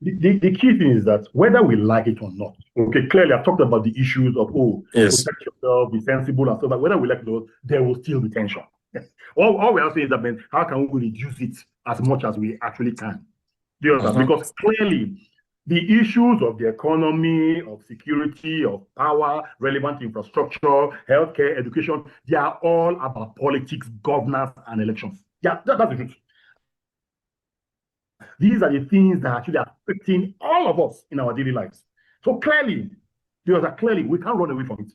the key thing is that whether we like it or not, okay, clearly I've talked about the issues of protect yourself, be sensible and stuff, but whether we like those, there will still be tension. All we are saying is that, man, how can we reduce it as much as we actually can? Because clearly the issues of the economy, of security, of power, relevant infrastructure, healthcare, education, they are all about politics, governance, and elections. Yeah, that's the truth. These are the things that are actually affecting all of us in our daily lives. So clearly, we can't run away from it.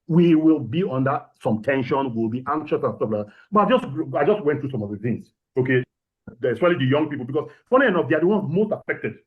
We will be under some tension, we'll be anxious and stuff like that. But I just went through some of the things, okay? Especially the young people, because funny enough, they are the ones most affected.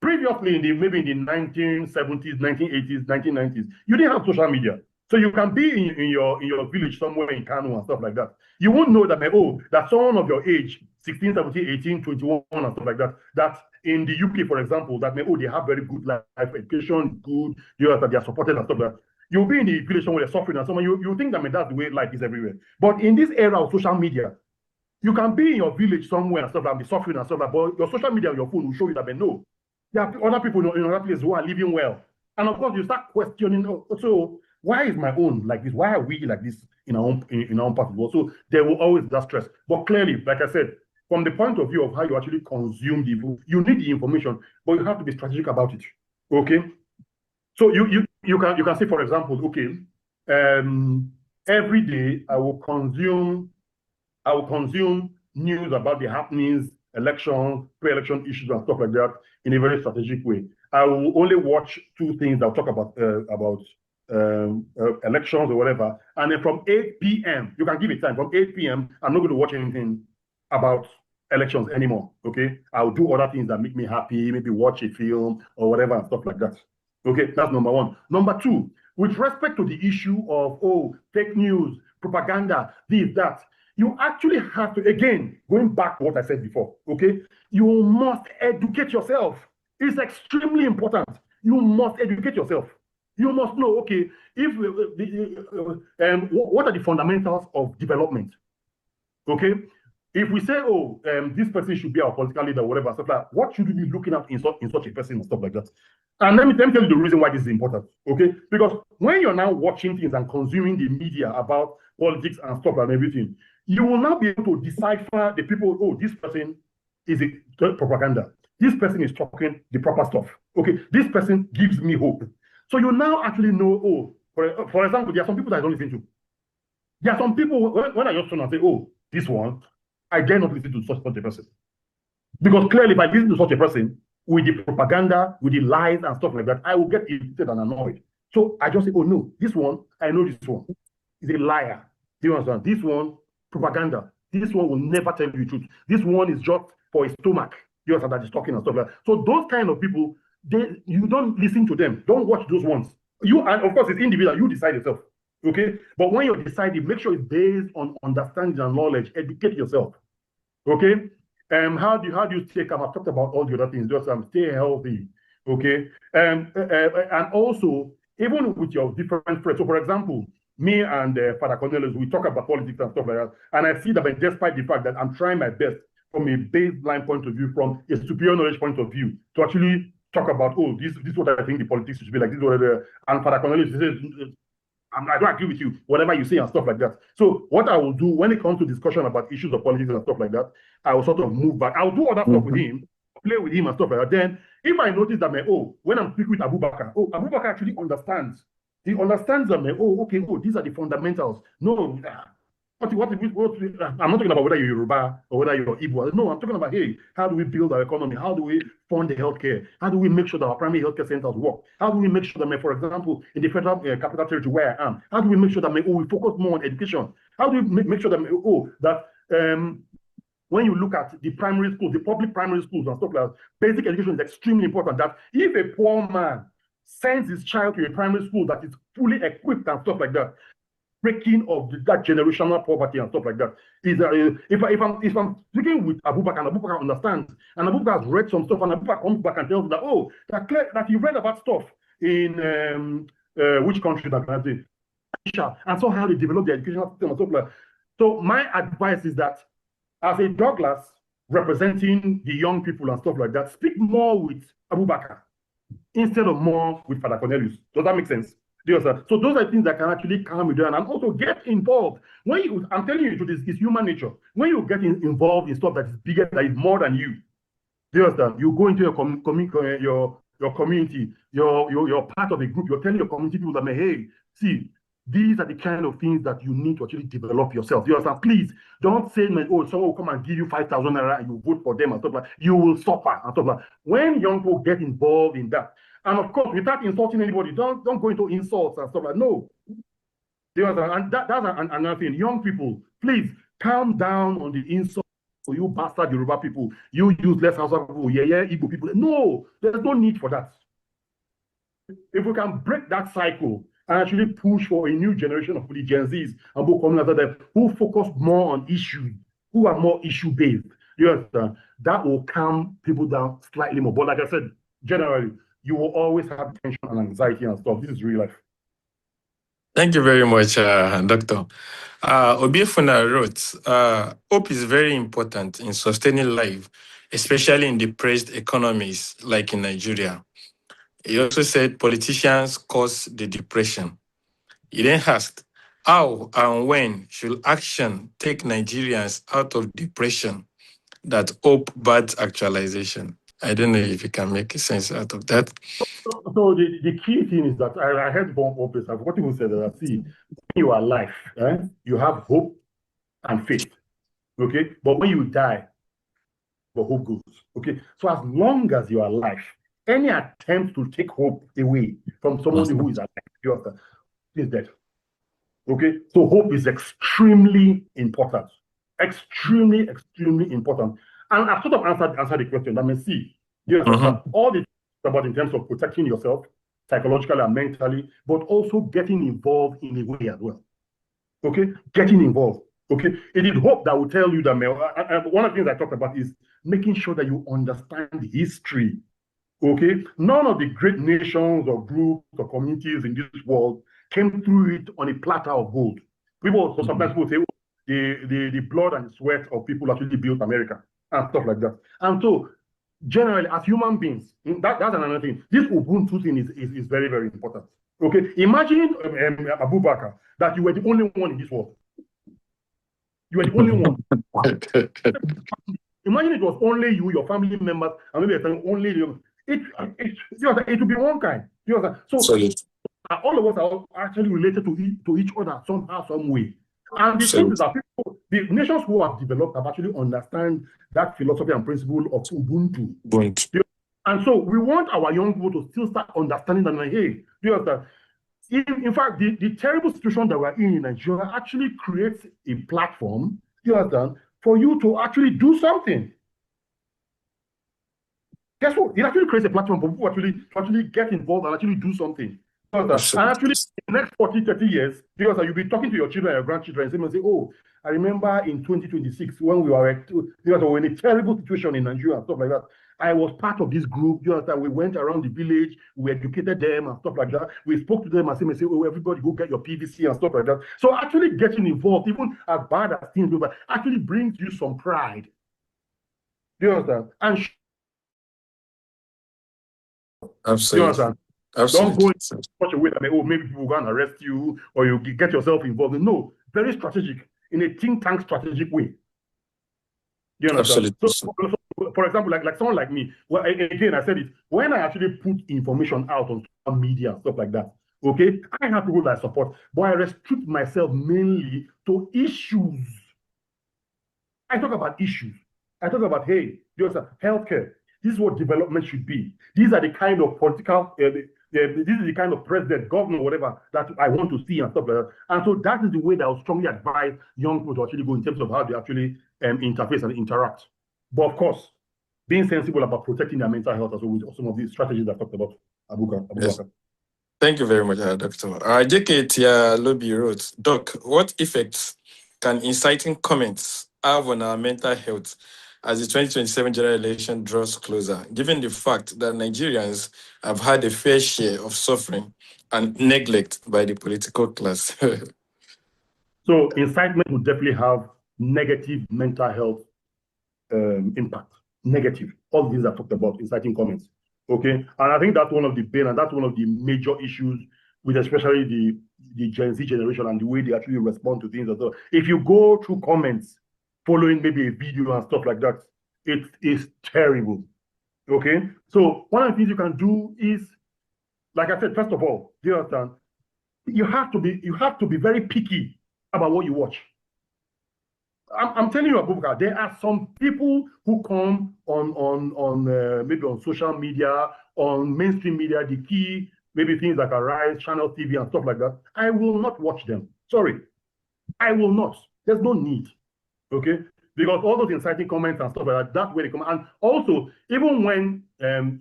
Previously, maybe in the 1970s, 1980s, 1990s, you didn't have social media. So you can be in your village somewhere in Kano and stuff like that. You won't know that, that someone of your age, 16, 17, 18, 21 and stuff like that, that in the UK, for example, that they have very good life education, good, that they are supported and stuff like that. You'll be in the village somewhere suffering and someone, you think that that's the way life is everywhere. But in this era of social media, you can be in your village somewhere and stuff and be suffering and stuff like that, but your social media, your phone will show you that, no, there are other people in other places who are living well. And of course, you start questioning, so why is my own like this? Why are we like this in our own part of the world? So there will always be that stress. But clearly, like I said, from the point of view of how you actually consume the info, you need the information, but you have to be strategic about it. Okay. So you can say, for example, okay, every day I will consume news about the happenings, elections, pre-election issues and stuff like that in a very strategic way. I will only watch 2 things that will talk about elections or whatever, and then from 8 p.m., you can give it time. From 8 p.m., I'm not going to watch anything about elections anymore, okay? I'll do other things that make me happy, maybe watch a film or whatever and stuff like that. Okay, that's number one. Number two, with respect to the issue of, fake news, propaganda, this, that, you actually have to, again, going back to what I said before, okay? You must educate yourself. It's extremely important. You must educate yourself. You must know, okay, what are the fundamentals of development? Okay, if we say, this person should be our political leader, whatever, stuff like that, what should we be looking at in such a person and stuff like that? And let me tell you the reason why this is important, okay? Because when you're now watching things and consuming the media about politics and stuff and everything, you will now be able to decipher the people, this person is a propaganda. This person is talking the proper stuff. Okay, this person gives me hope. So you now actually know, for example, there are some people that I don't listen to. There are some people, when I just turn and say, this one, I dare not listen to such a person. Because clearly, if I listen to such a person with the propaganda, with the lies and stuff like that, I will get irritated and annoyed. So I just say, no, this one, I know this one is a liar. Do you understand? This one, propaganda. This one will never tell you the truth. This one is just for his stomach. You understand, that he's talking and stuff like that. So those kind of people, you don't listen to them. Don't watch those ones. And of course, it's individual. You decide yourself. Okay? But when you're deciding, make sure it's based on understanding and knowledge. Educate yourself. Okay? How do you stay calm? I've talked about all the other things. Just stay healthy. Okay? And also, even with your different friends. So, for example, me and Father Cornelius, we talk about politics and stuff like that. And I see that despite the fact that I'm trying my best from a baseline point of view, from a superior knowledge point of view, to actually talk about, this is what I think the politics should be like. This is what and Father Cornelius says, I don't agree with you, whatever you say and stuff like that. So what I will do when it comes to discussion about issues of politics and stuff like that, I will sort of move back. I'll do other stuff with him, play with him and stuff like that. Then if I notice that, when I'm speaking with Abubakar, Abubakar actually understands. He understands that, these are the fundamentals. No, I'm not talking about whether you're Yoruba or whether you're Igbo. No, I'm talking about, hey, how do we build our economy? How do we fund the healthcare? How do we make sure that our primary healthcare centers work? How do we make sure that, for example, in the federal capital territory where I am, how do we make sure that, we focus more on education? How do we make sure that, when you look at the primary schools, the public primary schools and stuff like that, basic education is extremely important. That if a poor man sends his child to a primary school that is fully equipped and stuff like that, breaking of that generational poverty and stuff like that is if I'm speaking with Abubakar, and Abubakar understands, and Abubakar has read some stuff, and Abubakar comes back and tells me that that he read about stuff in which country that can I say, and so how they develop the educational system and stuff like that. So my advice is that as a Douglas representing the young people and stuff like that, speak more with Abubakar instead of more with Father Cornelius. Does that make sense? So those are things that can actually calm you down and also get involved. I'm telling you, it's human nature. When you get involved in stuff that is bigger, that is more than you, you go into your community, you're part of a group, you're telling your community people that, hey, see, these are the kind of things that you need to actually develop yourself. Please don't say, someone will come and give you 5,000 naira and you vote for them and stuff like that. You will suffer and stuff like that. When young people get involved in that, and of course, without insulting anybody, don't go into insults and stuff like that. No. And that's another thing. Young people, please calm down on the insults. For you bastard Yoruba people, you useless Hausa people, Igbo people. No, there's no need for that. If we can break that cycle and actually push for a new generation of Gen Zs and who focus more on issues, who are more issue-based, that will calm people down slightly more. But like I said, generally, you will always have tension and anxiety and stuff. This is real life. Thank you very much, Doctor. Obiefuna wrote, hope is very important in sustaining life, especially in depressed economies like in Nigeria. He also said politicians cause the depression. He then asked, how and when should action take Nigerians out of depression that hope bad actualization? I don't know if you can make sense out of that. So the key thing is that I heard one place, I've forgotten who said that, see, when you are alive, you have hope and faith, okay? But when you die, the hope goes, okay? So as long as you are alive, any attempt to take hope away from someone who is alive is dead. Okay, so hope is extremely important. Extremely, extremely important. And I sort of answered the question. Let me see. Yes, all the about in terms of protecting yourself psychologically and mentally, but also getting involved in a way as well. Okay, getting involved. Okay, it is hope that will tell you that one of the things I talked about is making sure that you understand history. Okay, none of the great nations or groups or communities in this world came through it on a platter of gold. People, so sometimes people say, oh, the blood and sweat of people actually built America and stuff like that. And so, generally, as human beings, that's another thing. This Ubuntu thing is very, very important. Okay, imagine Abubakar, that you were the only one in this world. You were the only one. Imagine it was only you, your family members, and maybe only you. It would be one kind. So all of us are actually related to each other somehow, some way. And the thing is that people, the nations who have developed have actually understand that philosophy and principle of Ubuntu. And so we want our young people to still start understanding that, hey, do you understand? In fact, the terrible situation that we're in Nigeria actually creates a platform, you understand, for you to actually do something. Guess what? It actually creates a platform for people to actually get involved and actually do something. And actually, in the next 40, 30 years, because you'll be talking to your children and your grandchildren and say, oh, I remember in 2026 when we were in a terrible situation in Nigeria and stuff like that. I was part of this group. You understand? We went around the village, we educated them and stuff like that. We spoke to them and say, oh, everybody go get your PVC and stuff like that. So actually getting involved, even as bad as things do, actually brings you some pride. Do you understand? And absolutely. You understand? Absolutely. Don't go in such a way that maybe people go and arrest you or you get yourself involved. No, very strategic, in a think tank strategic way. You understand? Absolutely. So, for example, like someone like me, well, again, I said it, when I actually put information out on social media and stuff like that, okay, I have people that I support, but I restrict myself mainly to issues. I talk about issues. I talk about, hey, healthcare. This is what development should be. These are the kind of political, this is the kind of president, governor, whatever, that I want to see and stuff like that. And so that is the way that I would strongly advise young people to actually go in terms of how they actually interface and interact. But of course, being sensible about protecting their mental health as well with some of these strategies I talked about, Abubakar. Yes. Thank you very much, Doctor. JK Tia Lobby wrote, Doc, what effects can inciting comments have on our mental health as the 2027 general election draws closer, given the fact that Nigerians have had a fair share of suffering and neglect by the political class? So incitement will definitely have negative mental health impact. Negative. All these I talked about, inciting comments. Okay. And I think that's one of the bane, and that's one of the major issues with especially the Gen Z generation and the way they actually respond to things as well. If you go through comments following maybe a video and stuff like that, it is terrible. Okay. So one of the things you can do is, like I said, first of all, do you understand? You have to be very picky about what you watch. I'm telling you, Abubakar, there are some people who come on maybe on social media, on mainstream media, the key, maybe things like Arise, Channel TV and stuff like that. I will not watch them. Sorry. I will not. There's no need. Okay? Because all those inciting comments and stuff like that, that's where they come. And also, even when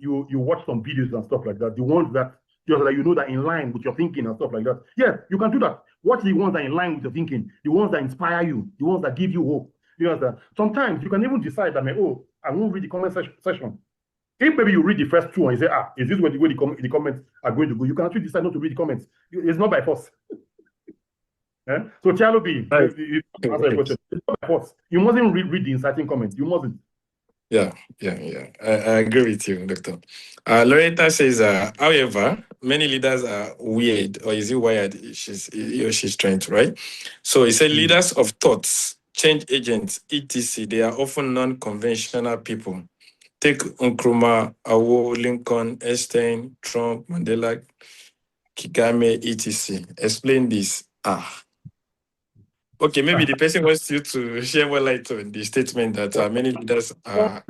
you watch some videos and stuff like that, the ones that you know that in line with your thinking and stuff like that, yeah, you can do that. Watch the ones that are in line with your thinking, the ones that inspire you, the ones that give you hope. You understand? Sometimes you can even decide that, oh, I won't read the comment section. If maybe you read the first two and you say, is this where the comments are going to go? You can actually decide not to read the comments. It's not by force. Yeah? So, Tialobi, answer your question. It's not by force. You mustn't read the inciting comments. You mustn't. Yeah. I agree with you, Doctor. Loretta says, however, many leaders are weird, or is it wired? She's trying to, right? So he said, leaders of thoughts, change agents, etc. They are often non-conventional people. Take Nkrumah, Awo, Lincoln, Einstein, Trump, Mandela, Kagame, etc. Explain this. Okay, maybe the person wants you to share more light on the statement that many leaders are.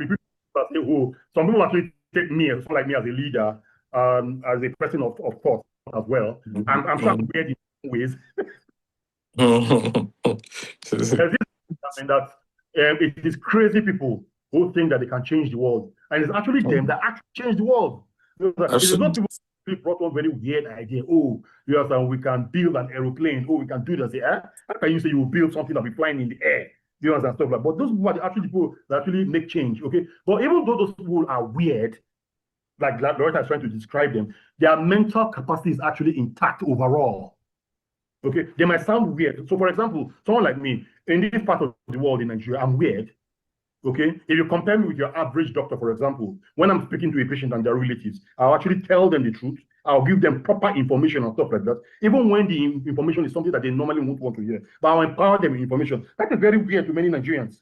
Some people actually take me, someone like me as a leader, as a person of thought as well. And I'm sure I'm weird in ways. There's this that it is crazy people who think that they can change the world, and it's actually them that actually change the world. It is not people who brought one very weird idea. Oh, you know, we can build an aeroplane. Oh, we can do this. How can you say you will build something that will be flying in the air? You know, and stuff like that. But those people are actually people that actually make change. Okay, but even though those people are weird, like Loretta is trying to describe them, their mental capacity is actually intact overall. Okay, they might sound weird. So, for example, someone like me in this part of the world in Nigeria, I'm weird. Okay, if you compare me with your average doctor, for example, when I'm speaking to a patient and their relatives, I'll actually tell them the truth. I'll give them proper information and stuff like that, even when the information is something that they normally won't want to hear. But I'll empower them with information. That is very weird to many Nigerians.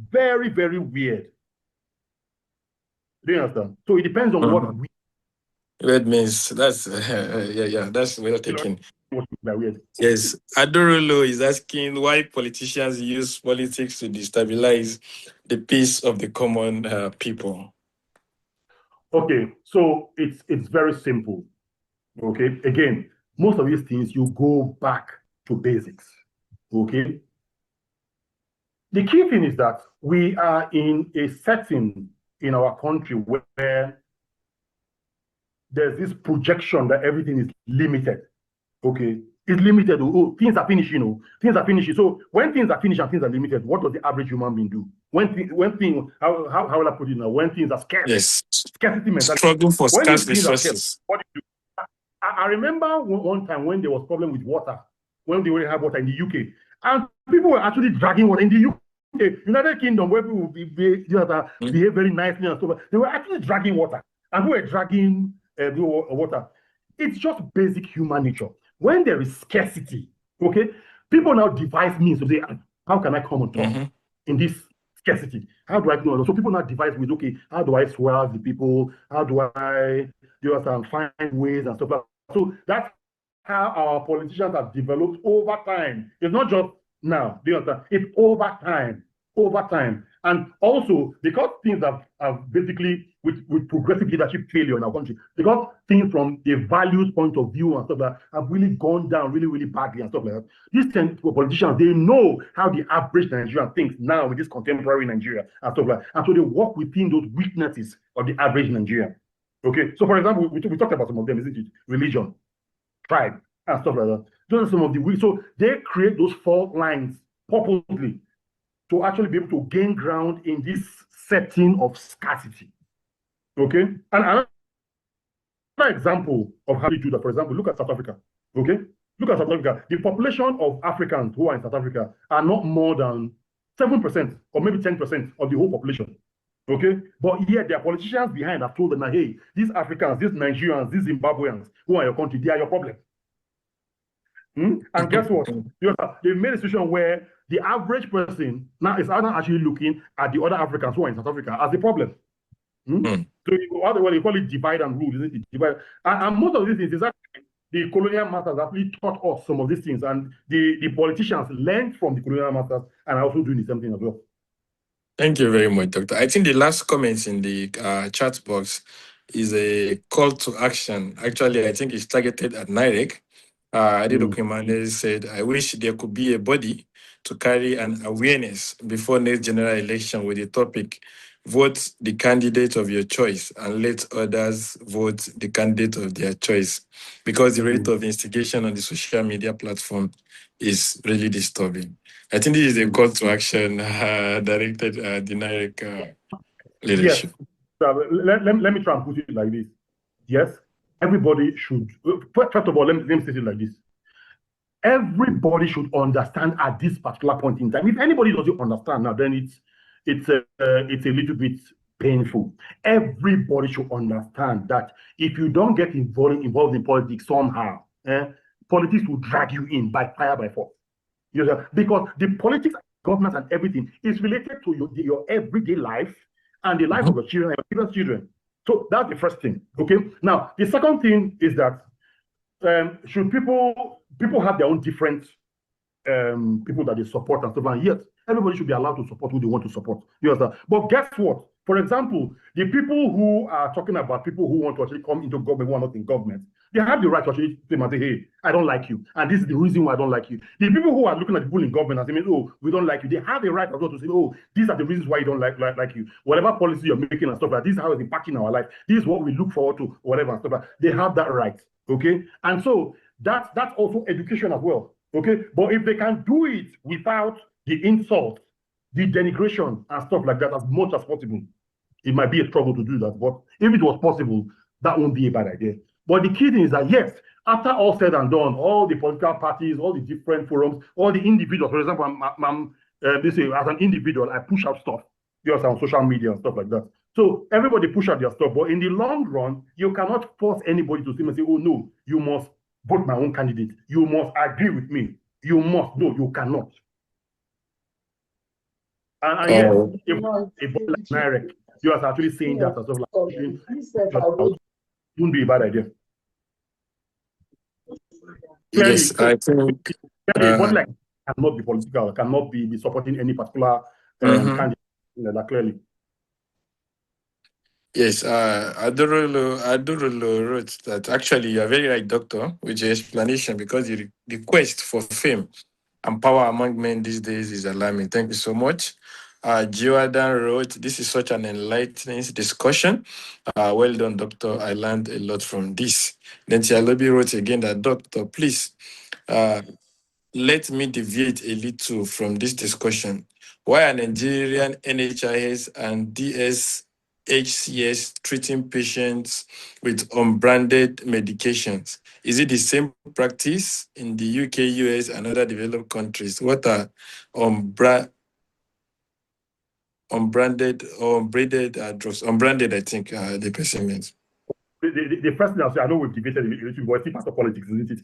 Very, very weird. Do you understand? So it depends on what we. Weird means that's yeah, that's well taken. Weird. Yes, Adorolo is asking why politicians use politics to destabilize the peace of the common people. Okay, so it's very simple. Okay, again, most of these things you go back to basics. Okay, the key thing is that we are in a setting in our country where there's this projection that everything is limited. Okay, it's limited. Oh, things are finished, you know, things are finished. So when things are finished and things are limited, what does the average human being do? When things, how will I put it now? When things are scarce, yes, scarcity mentality. Struggle for scarce resources. What do you do? I remember one time when there was problem with water, when they already have water in the UK, and people were actually dragging water in the UK, United Kingdom, where people behave very nicely and stuff. They were actually dragging water, and we were dragging water. It's just basic human nature. When there is scarcity, okay, people now devise means to say, how can I come on top in this scarcity? How do I know? So people now devise with, okay, how do I swell the people? How do I find ways and stuff like that? So that's how our politicians have developed over time. It's not just now, do you understand? It's over time. And also, because things have basically, with progressive leadership failure in our country, because things from a values point of view and stuff like that have really gone down really, really badly and stuff like that. These politicians, they know how the average Nigerian thinks now with this contemporary Nigeria and stuff like that. And so they work within those weaknesses of the average Nigerian. Okay, so for example, we talked about some of them, isn't it? Religion, tribe, and stuff like that. Those are some of the weak. So they create those fault lines purposely to actually be able to gain ground in this setting of scarcity. Okay? And another example of how you do that, for example, look at South Africa. Okay? Look at South Africa. The population of Africans who are in South Africa are not more than 7% or maybe 10% of the whole population. Okay? But yet their politicians behind have told them that, hey, these Africans, these Nigerians, these Zimbabweans who are your country, they are your problem. And guess what? They've made a situation where the average person now is actually looking at the other Africans who are in South Africa as the problem. So they call it divide and rule, isn't it? Divide. And most of these things is actually the colonial masters actually taught us some of these things, and the politicians learned from the colonial masters and are also doing the same thing as well. Thank you very much, Doctor. I think the last comments in the chat box is a call to action. Actually, I think it's targeted at NIREC. Adedokumane said, I wish there could be a body to carry an awareness before next general election with the topic, vote the candidate of your choice and let others vote the candidate of their choice, because the rate of instigation on the social media platform is really disturbing. I think this is a call to action directed at the NIREC leadership. Yes. So let me try and put it like this. Yes, everybody should, first of all, let me say it like this. Everybody should understand at this particular point in time. If anybody doesn't understand now, then it's a little bit painful. Everybody should understand that if you don't get involved in politics somehow, politics will drag you in by fire by force. You know, because the politics, governance, and everything is related to your everyday life and the life of your children and your children's children. So that's the first thing. Okay. Now the second thing is that should people have their own different people that they support and stuff, and yet everybody should be allowed to support who they want to support. You understand? But guess what? For example, the people who are talking about people who want to actually come into government, who are not in government, they have the right to actually say, hey, I don't like you. And this is the reason why I don't like you. The people who are looking at the people in government and saying, oh, we don't like you, they have the right as well to say, oh, these are the reasons why you don't like you. Whatever policy you're making and stuff like that, this is how it's impacting our life. This is what we look forward to, whatever and stuff like that. They have that right. Okay. And so that's also education as well. Okay. But if they can do it without the insult, the denigration and stuff like that as much as possible, it might be a struggle to do that. But if it was possible, that won't be a bad idea. But the key thing is that, yes, after all said and done, all the political parties, all the different forums, all the individuals, for example, they say as an individual, I push out stuff just on social media and stuff like that. So everybody push out their stuff. But in the long run, you cannot force anybody to say, oh, no, you must vote my own candidate. You must agree with me. You must. No, you cannot. And yes, if a body like NIREC, you are actually saying that as well, wouldn't be a bad idea. Yes, I think a body like cannot be political, cannot be supporting any particular candidate. Clearly. Yes, Adorolo wrote that actually you are very right, Doctor, with your explanation, because the quest for fame and power among men these days is alarming. Thank you so much. Jordan wrote, this is such an enlightening discussion. Well done, Doctor. I learned a lot from this. Then Tialobi wrote again that, Doctor, please let me deviate a little from this discussion. Why are Nigerian NHIS and DSHCS treating patients with unbranded medications? Is it the same practice in the UK, US, and other developed countries? What are unbranded or unbranded drugs? Unbranded, I think the person means. The first thing I'll say, I know we've debated a little bit, but it's part of politics, isn't it?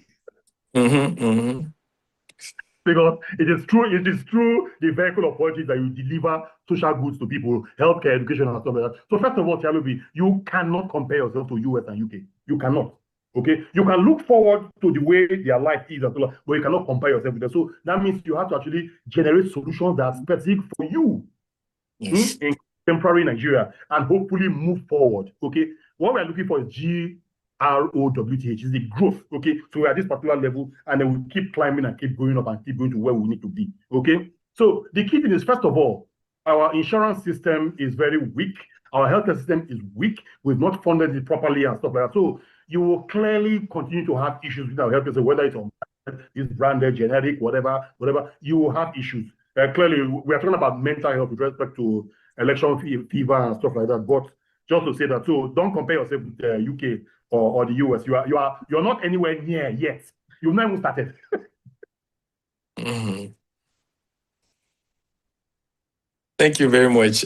Because it is true the vehicle of politics that you deliver social goods to people, healthcare, education, and stuff like that. So first of all, Tialobi, you cannot compare yourself to US and UK. You cannot. Okay, you can look forward to the way their life is, but you cannot compare yourself with them. So that means you have to actually generate solutions that are specific for you. Yes. In contemporary Nigeria, and hopefully move forward. Okay, what we're looking for is GROWTH, is the growth. Okay, so we're at this particular level, and then we keep climbing and keep going up and keep going to where we need to be. Okay, so the key thing is, first of all, our insurance system is very weak. Our healthcare system is weak. We've not funded it properly and stuff like that. So you will clearly continue to have issues with our healthcare system, whether it's on branded, generic, whatever, you will have issues. Clearly, we are talking about mental health with respect to election fever and stuff like that. But just to say that, so don't compare yourself with the UK or the US. You're not anywhere near yet. You've not even started. Thank you very much.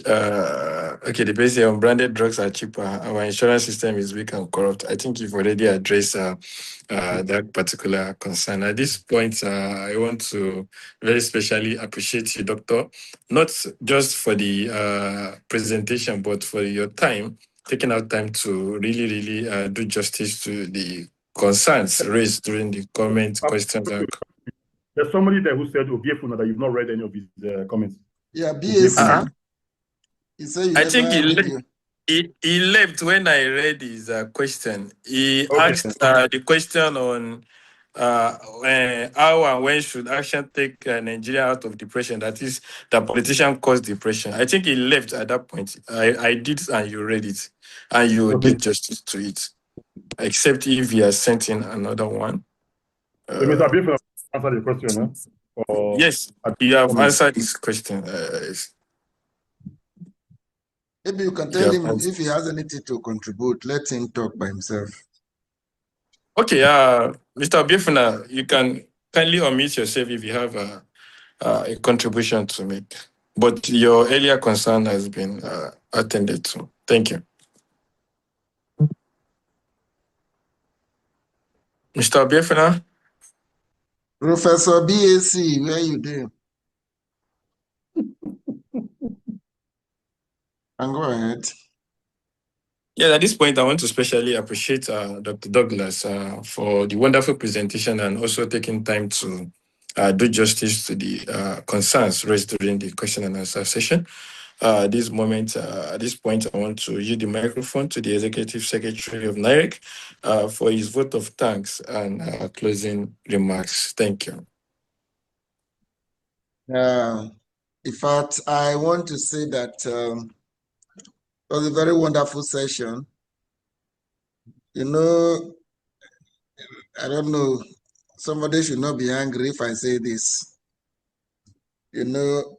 Okay, the basic unbranded drugs are cheaper. Our insurance system is weak and corrupt. I think you've already addressed that particular concern. At this point, I want to very specially appreciate you, Doctor, not just for the presentation, but for your time, taking out time to really do justice to the concerns raised during the comment questions. There's somebody there who said, Obiefuna, that you've not read any of his comments. Yeah, BAC. He said I think he left when I read his question. He asked the question on how and when should action take Nigeria out of depression. That is, the politician caused depression. I think he left at that point. I did, and you read it, and you did justice to it. Except if you are sent in another one. So Mr. Biff answered the question, huh? Yes, you have answered this question. Maybe you can tell him if he has anything to contribute, let him talk by himself. Okay, Mr. Biefuna, you can kindly unmute yourself if you have a contribution to make. But your earlier concern has been attended to. Thank you. Mr. Biefuna? Professor BAC, where you doing? And go ahead. Yeah, at this point, I want to specially appreciate Dr. Douglas for the wonderful presentation and also taking time to do justice to the concerns raised during the question and answer session. this moment, at this point, I want to yield the microphone to the Executive Secretary of NIREC for his vote of thanks and closing remarks. Thank you. In fact, I want to say that it was a very wonderful session. You know, I don't know, somebody should not be angry if I say this. You know,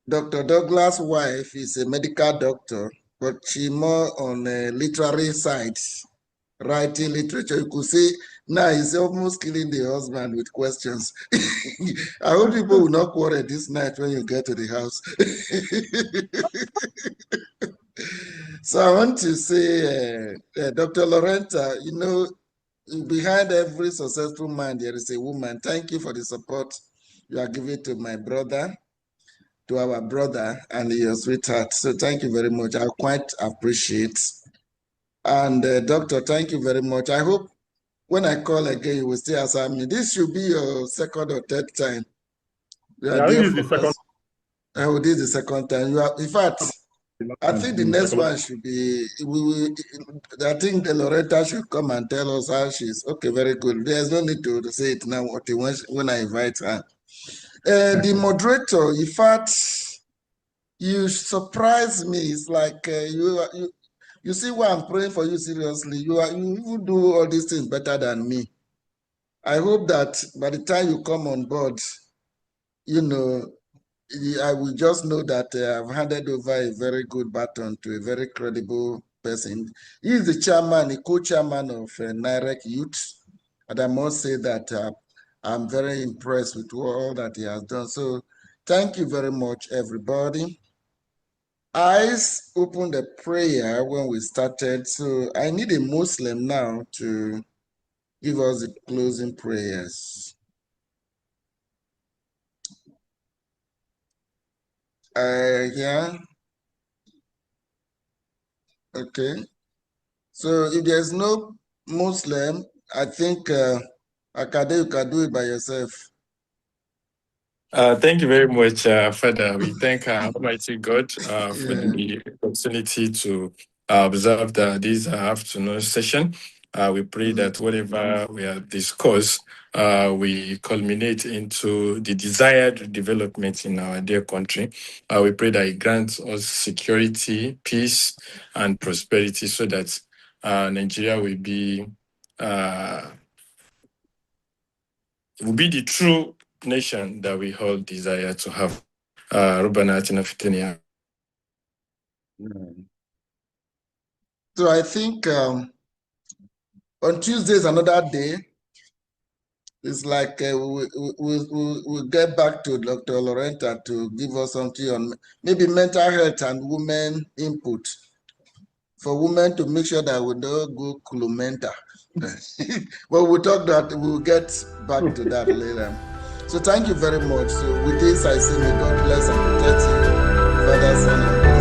Dr. Douglas' wife is a medical doctor, but she more on a literary side, writing literature. You could say now he's almost killing the husband with questions. I hope people will not quarrel this night when you get to the house. So I want to say, Dr. Lorenta, you know, behind every successful man, there is a woman. Thank you for the support you are giving to my brother, to our brother and your sweetheart. So thank you very much. I quite appreciate. And Doctor, thank you very much. I hope when I call again, you will still answer me. This should be your second or third time. Yeah, this is the second. Oh, this is the second time. You are, in fact, I think the next one should be, I think the Loretta should come and tell us how she's, okay, very good. There's no need to say it now when I invite her. The moderator, in fact, you surprise me. It's like you see why I'm praying for you seriously. You even do all these things better than me. I hope that by the time you come on board, you know, I will just know that I've handed over a very good baton to a very credible person. He is the chairman, the co-chairman of NIREC Youth. And I must say that I'm very impressed with all that he has done. So thank you very much, everybody. Eyes opened a prayer when we started. So I need a Muslim now to give us the closing prayers. Yeah. Okay. So if there's no Muslim, I think Akande, you can do it by yourself. Thank you very much, Father. We thank Almighty God for the opportunity to observe this afternoon session. We pray that whatever we have discussed, we culminate into the desired development in our dear country. We pray that it grants us security, peace, and prosperity so that Nigeria will be the true nation that we all desire to have. So I think on Tuesday is another day. It's like we'll get back to Dr. Lorenta to give us something on maybe mental health and women input. For women to make sure that we don't go Kulumenta. But we'll talk that, we'll get back to that later. So thank you very much. So with this, I say may God bless and protect you, Father, Son, and Holy